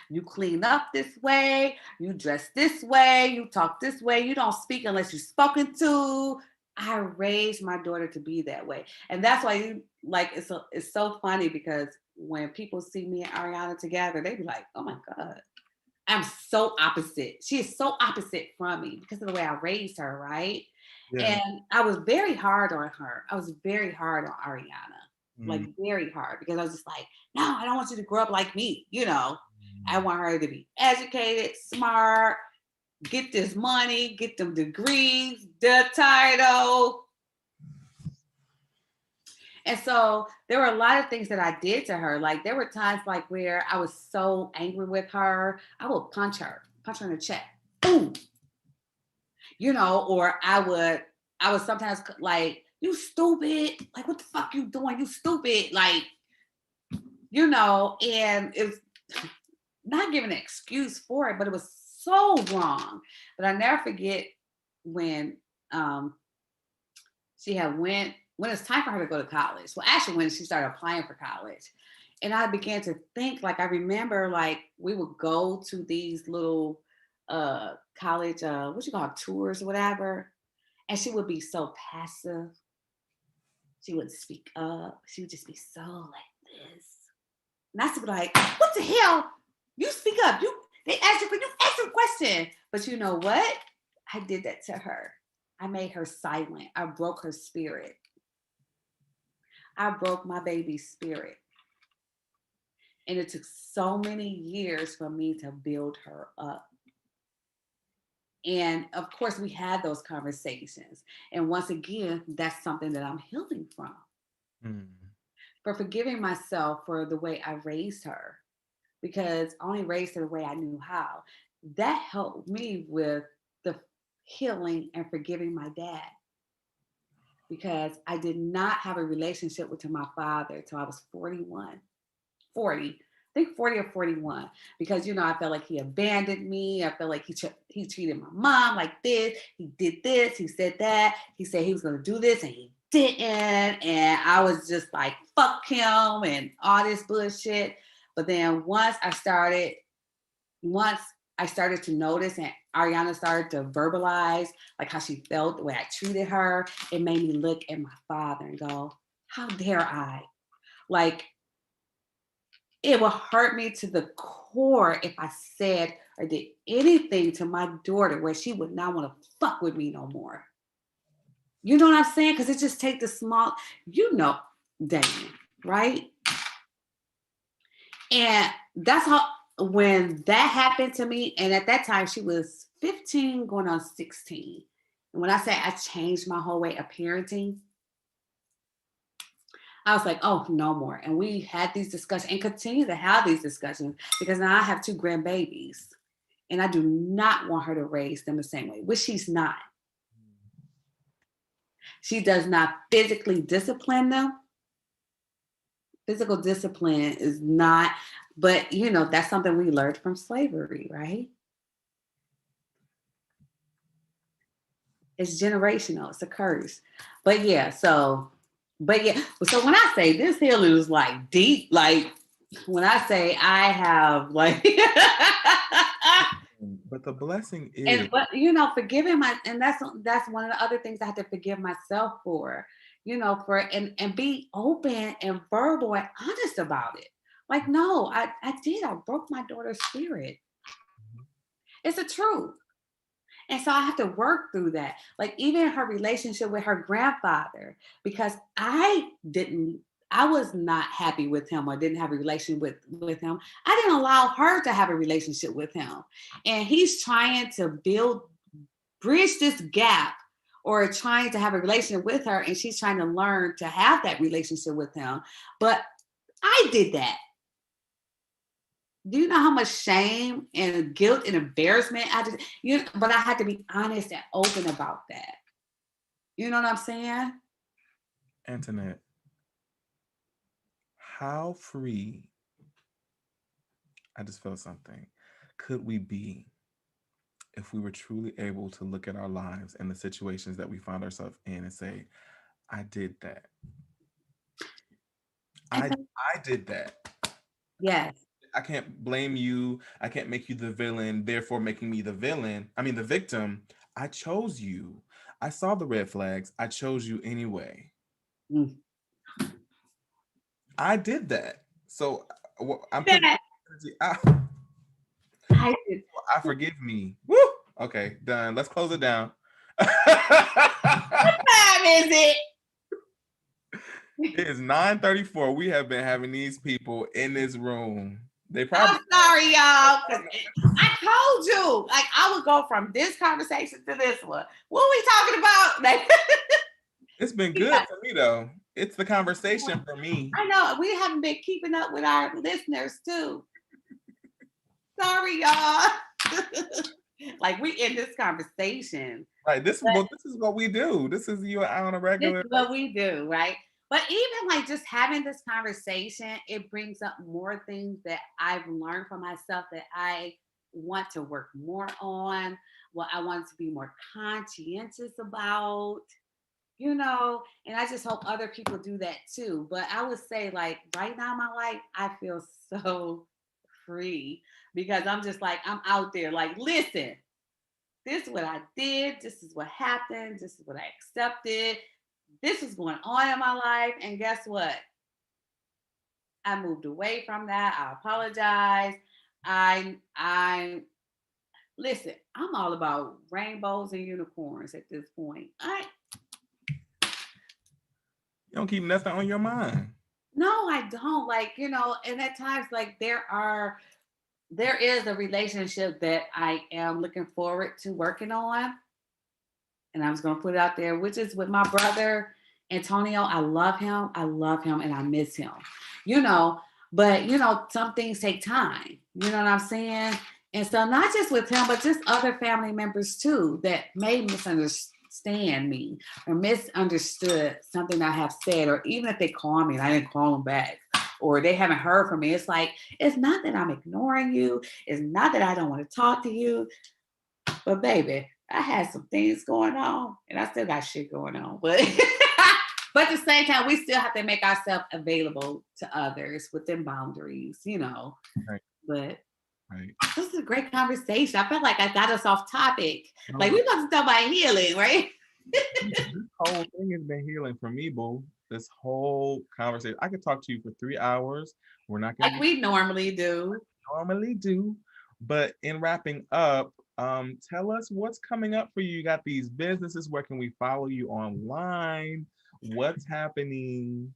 You clean up this way, you dress this way, you talk this way, you don't speak unless you're spoken to. I raised my daughter to be that way. And that's why it's so funny because when people see me and Ariana together, they be like, oh my God, I'm so opposite. She is so opposite from me because of the way I raised her, right? Yeah. And I was very hard on her. I was very hard on Ariana, like very hard, because I was just like, no, I don't want you to grow up like me. I want her to be educated, smart, get this money, get them degrees, the title. And so there were a lot of things that I did to her. Like, there were times like where I was so angry with her, I would punch her in the chest. Boom. Or I would sometimes like, you stupid. Like, what the fuck you doing? You stupid. Like, and it was not giving an excuse for it, but it was so wrong. But I never forget when she had when it's time for her to go to college. Well, actually, when she started applying for college. And I began to think, like, I remember, like, we would go to these little college, what you call it, tours or whatever. And she would be so passive. She wouldn't speak up. She would just be so like this. And I would be like, what the hell? You speak up. They asked you a question. But you know what? I did that to her. I made her silent. I broke her spirit. I broke my baby's spirit. And it took so many years for me to build her up. And of course, we had those conversations. And once again, that's something that I'm healing from. For forgiving myself for the way I raised her, because I only raised her the way I knew how. That helped me with the healing and forgiving my dad, because I did not have a relationship with my father until I was 40, I think 40 or 41, because, I felt like he abandoned me. I felt like he treated my mom like this. He did this. He said that. He said he was going to do this and he didn't. And I was just like, fuck him and all this bullshit. But then once I started to notice and Ariana started to verbalize like how she felt, the way I treated her, it made me look at my father and go, how dare I? Like, it will hurt me to the core if I said or did anything to my daughter where she would not want to fuck with me no more. You know what I'm saying? Because it just takes the small, Damon, right? And that's how, when that happened to me, and at that time she was 15 going on 16. And when I say I changed my whole way of parenting, I was like, oh, no more. And we had these discussions and continue to have these discussions because now I have 2 grandbabies and I do not want her to raise them the same way, which she's not. She does not physically discipline them. Physical discipline is not, but that's something we learned from slavery, right? It's generational, it's a curse. But so when I say this hill is like deep, like when I say I have like but the blessing is, and but forgiving and that's one of the other things I had to forgive myself for, for and be open and verbal and honest about it. Like, no, I broke my daughter's spirit. It's the truth. And so I have to work through that. Like even her relationship with her grandfather, because I was not happy with him or didn't have a relationship with him. I didn't allow her to have a relationship with him. And he's trying to bridge this gap or trying to have a relationship with her. And she's trying to learn to have that relationship with him. But I did that. Do you know how much shame and guilt and embarrassment but I had to be honest and open about that. You know what I'm saying? Antoinette, how free, I just felt something, could we be if we were truly able to look at our lives and the situations that we find ourselves in and say, I did that. I did that. Yes. I can't blame you. I can't make you the villain, therefore making me the victim. I chose you. I saw the red flags. I chose you anyway. Mm. I did that. So I'm putting That. I forgive me. Woo! Okay, done. Let's close it down. What time is it? It is 9:34. We have been having these people in this room. They probably. I'm sorry, y'all. I told you, like, I would go from this conversation to this one. What are we talking about? Like, it's been good for me though. It's the conversation for me. I know we haven't been keeping up with our listeners too. Sorry, y'all. Like we in this conversation. Right. This is what we do. This is you on a regular. This is what we do, right? But even like just having this conversation, it brings up more things that I've learned for myself that I want to work more on, what I want to be more conscientious about, and I just hope other people do that too. But I would say, like, right now in my life, I feel so free because I'm just like, I'm out there, like, listen, this is what I did, this is what happened, this is what I accepted. This is going on in my life. And guess what? I moved away from that. I apologize. I listen, I'm all about rainbows and unicorns at this point. You don't keep nothing on your mind. No, I don't. Like, and at times like there is a relationship that I am looking forward to working on. And I was going to put it out there, which is with my brother, Antonio. I love him and I miss him, but some things take time. You know what I'm saying? And so not just with him, but just other family members too, that may misunderstand me or misunderstood something I have said, or even if they call me and I didn't call them back, or they haven't heard from me. It's like, it's not that I'm ignoring you. It's not that I don't want to talk to you, but baby, I had some things going on and I still got shit going on. But but at the same time, we still have to make ourselves available to others within boundaries, Right. But right. This is a great conversation. I felt like I got us off topic. Like we're supposed to talk about healing, right? This whole thing has been healing for me, boo. This whole conversation. I could talk to you for 3 hours. We're not gonna like we normally do. But in wrapping up, tell us what's coming up for you. You got these businesses. Where can we follow you online? What's happening?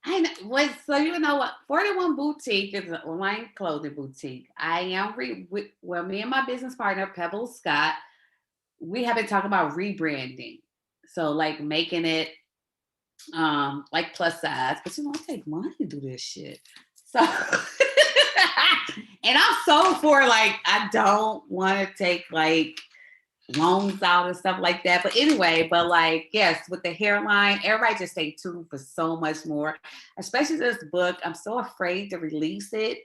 I know, wait, so you know what? 41 Boutique is an online clothing boutique. I am well, me and my business partner, Pebble Scott, we have been talking about rebranding. So like making it like plus size, but you know, I take money to do this shit. So and I'm so for like I don't want to take like loans out and stuff like that. But anyway, but like, yes, with the hairline, everybody just stay tuned for so much more, especially this book. I'm so afraid to release it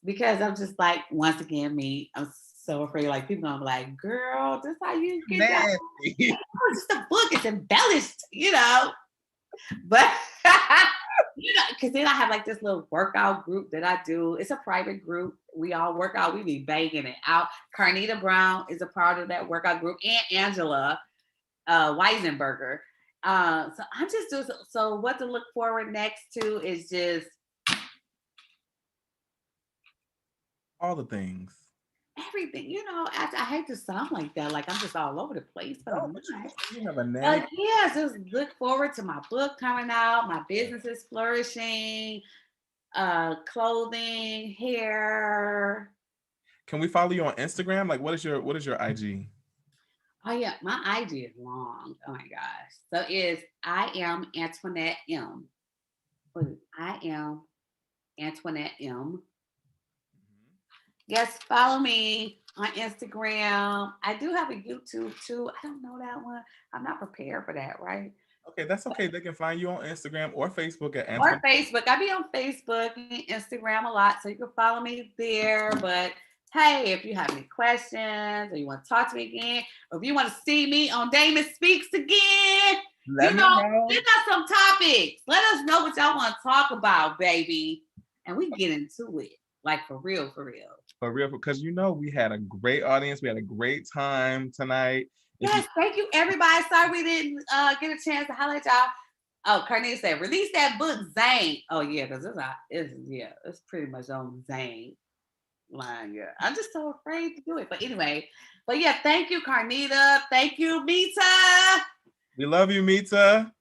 because I'm just like, once again, me, I'm so afraid like people gonna be like, girl, this how you get that. Nasty. Oh, it's just a book, it's embellished, you know. But you know, because then I have like this little workout group that I do. It's a private group. We all work out. We be banging it out. Carnita Brown is a part of that workout group, and Angela Weisenberger. So I'm just doing so. What to look forward next to is just All the things. everything. You know, I hate to sound like that, like I'm just all over the place, but No, I'm but not. you have a name. Yeah, just look forward to my book coming out. My business is flourishing. Clothing, hair. Can we follow you on Instagram? Like, what is your IG? Oh yeah, my IG is long. Oh my gosh. So it's I am Antoinette M. I am Antoinette M. Yes, follow me on Instagram. I do have a YouTube too. I don't know that one. I'm not prepared for that, right? Okay, that's okay. They can find you on Instagram or Facebook at Or Antoine. Facebook. I be on Facebook and Instagram a lot, so you can follow me there. But hey, if you have any questions or you want to talk to me again, or if you want to see me on Damon Speaks again, Let you me know, know. send us some topics. Let us know what y'all want to talk about, baby. And we get into it. Like for real, for real. For real, because we had a great audience. We had a great time tonight. If you Yes, thank you, everybody. Sorry we didn't get a chance to highlight y'all. Oh, Carnita said, release that book, Zane. Oh, yeah, because it's pretty much on Zane line. Yeah. I'm just so afraid to do it. But anyway, but yeah, thank you, Carnita. Thank you, Mita. we love you, Mita.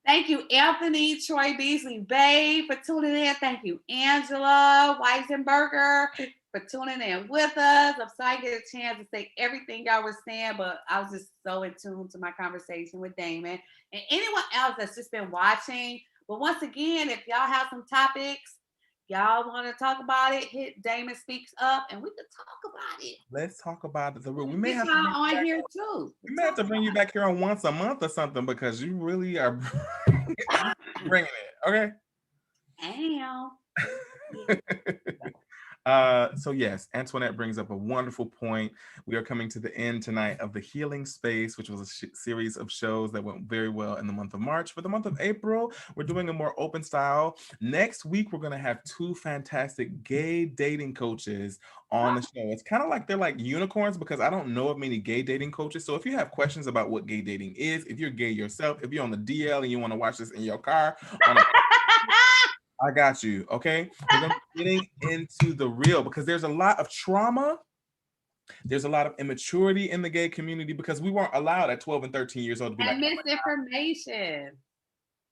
Thank you, Anthony, Troy Beasley Bay, for tuning in. Thank you, Angela Weisenberger, for tuning in with us. I'm sorry I get a chance to say everything y'all were saying, but I was just so in tune to my conversation with Damon and anyone else that's just been watching. But once again, if y'all have some topics, y'all want to talk about it, hit Damon Speaks Up and we can talk about it. Let's talk about it. We may Get have to y'all bring you on back. here too. We may have to bring you back here on once a month or something because you really are bringing it. Okay. Damn. So yes, Antoinette brings up a wonderful point. We are coming to the end tonight of the Healing Space, which was a series of shows that went very well in the month of March. For the month of April, we're doing a more open style. Next week, we're going to have two fantastic gay dating coaches on the show. It's kind of like they're like unicorns because I don't know of many gay dating coaches. So if you have questions about what gay dating is, if you're gay yourself, if you're on the DL and you want to watch this in your car on a I got you. Okay. We're going to be getting into the real because there's a lot of trauma. There's a lot of immaturity in the gay community because we weren't allowed at 12 and 13 years old to be like, And misinformation.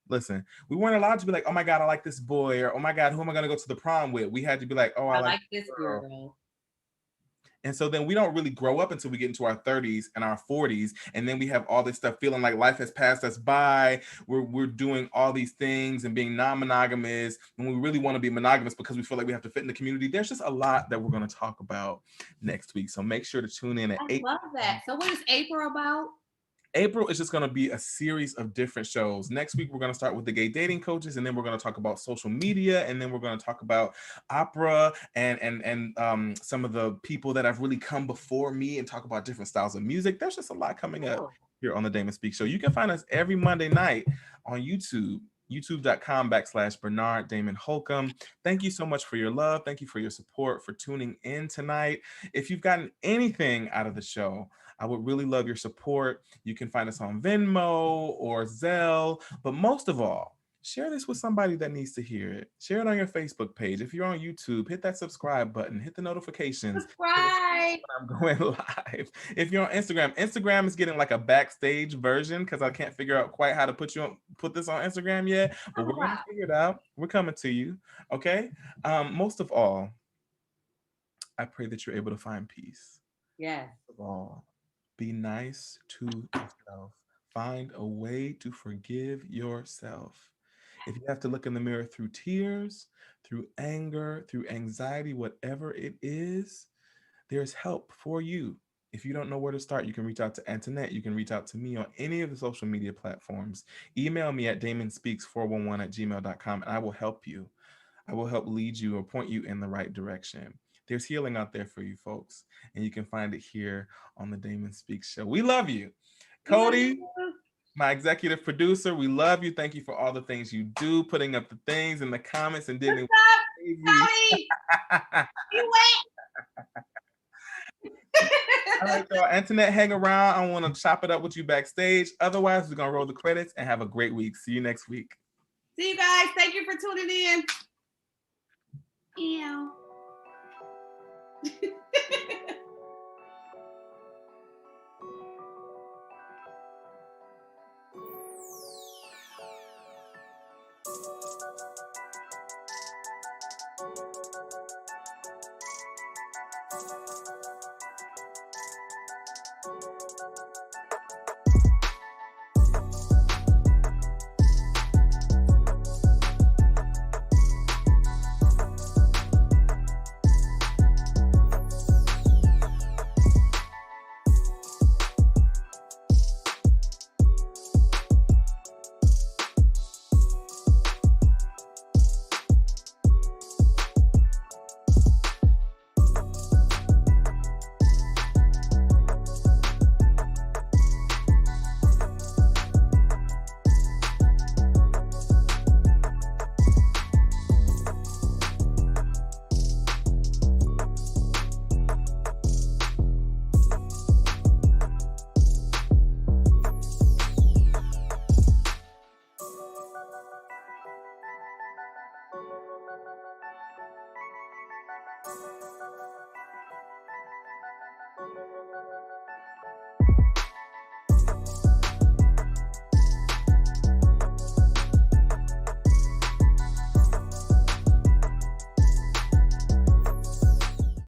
listen, we weren't allowed to be like, oh my God, I like this boy, or oh my God, who am I going to go to the prom with? We had to be like, oh, I I like like this this girl. girl. And so then we don't really grow up until we get into our 30s and our 40s. And then we have all this stuff feeling like life has passed us by. We're doing all these things and being non-monogamous when we really want to be monogamous because we feel like we have to fit in the community. There's just a lot that we're going to talk about next week. So make sure to tune in at I 8. love that. So what is April about? April is just going to be a series of different shows. Next week, we're going to start with the gay dating coaches, and then we're going to talk about social media, and then we're going to talk about opera and some of the people that have really come before me and talk about different styles of music. There's just a lot coming up here on the Damon Speak Show. You can find us every Monday night on YouTube. YouTube.com/Bernard Damon Holcomb. Thank you so much for your love. Thank you for your support, for tuning in tonight. If you've gotten anything out of the show, I would really love your support. You can find us on Venmo or Zelle, but most of all, Share this with somebody that needs to hear it. Share it on your Facebook page. If you're on YouTube, hit that subscribe button, hit the notifications so that you Subscribe. know when I'm going live. If you're on Instagram, Instagram is getting like a backstage version because I can't figure out quite how to put this on Instagram yet, but Oh, we're wow. gonna figure it out. We're coming to you. Okay. Most of all, I pray that you're able to find peace. Yes. Of all, be nice to yourself. Find a way to forgive yourself. If you have to look in the mirror through tears, through anger, through anxiety, whatever it is, there's help for you. If you don't know where to start, you can reach out to Antoinette. You can reach out to me on any of the social media platforms. Email me at damonspeaks411@gmail.com and I will help you. I will help lead you or point you in the right direction. There's healing out there for you folks, and you can find it here on the Damon Speaks Show. We love you. We love Cody, you. my executive producer, we love you. Thank you for all the things you do, putting up the things in the comments and What's didn't up, crazy. Cody? You wet? All right, y'all. Antoinette, hang around. I want to chop it up with you backstage. Otherwise, we're going to roll the credits and have a great week. See you next week. See you guys. Thank you for tuning in. Ew.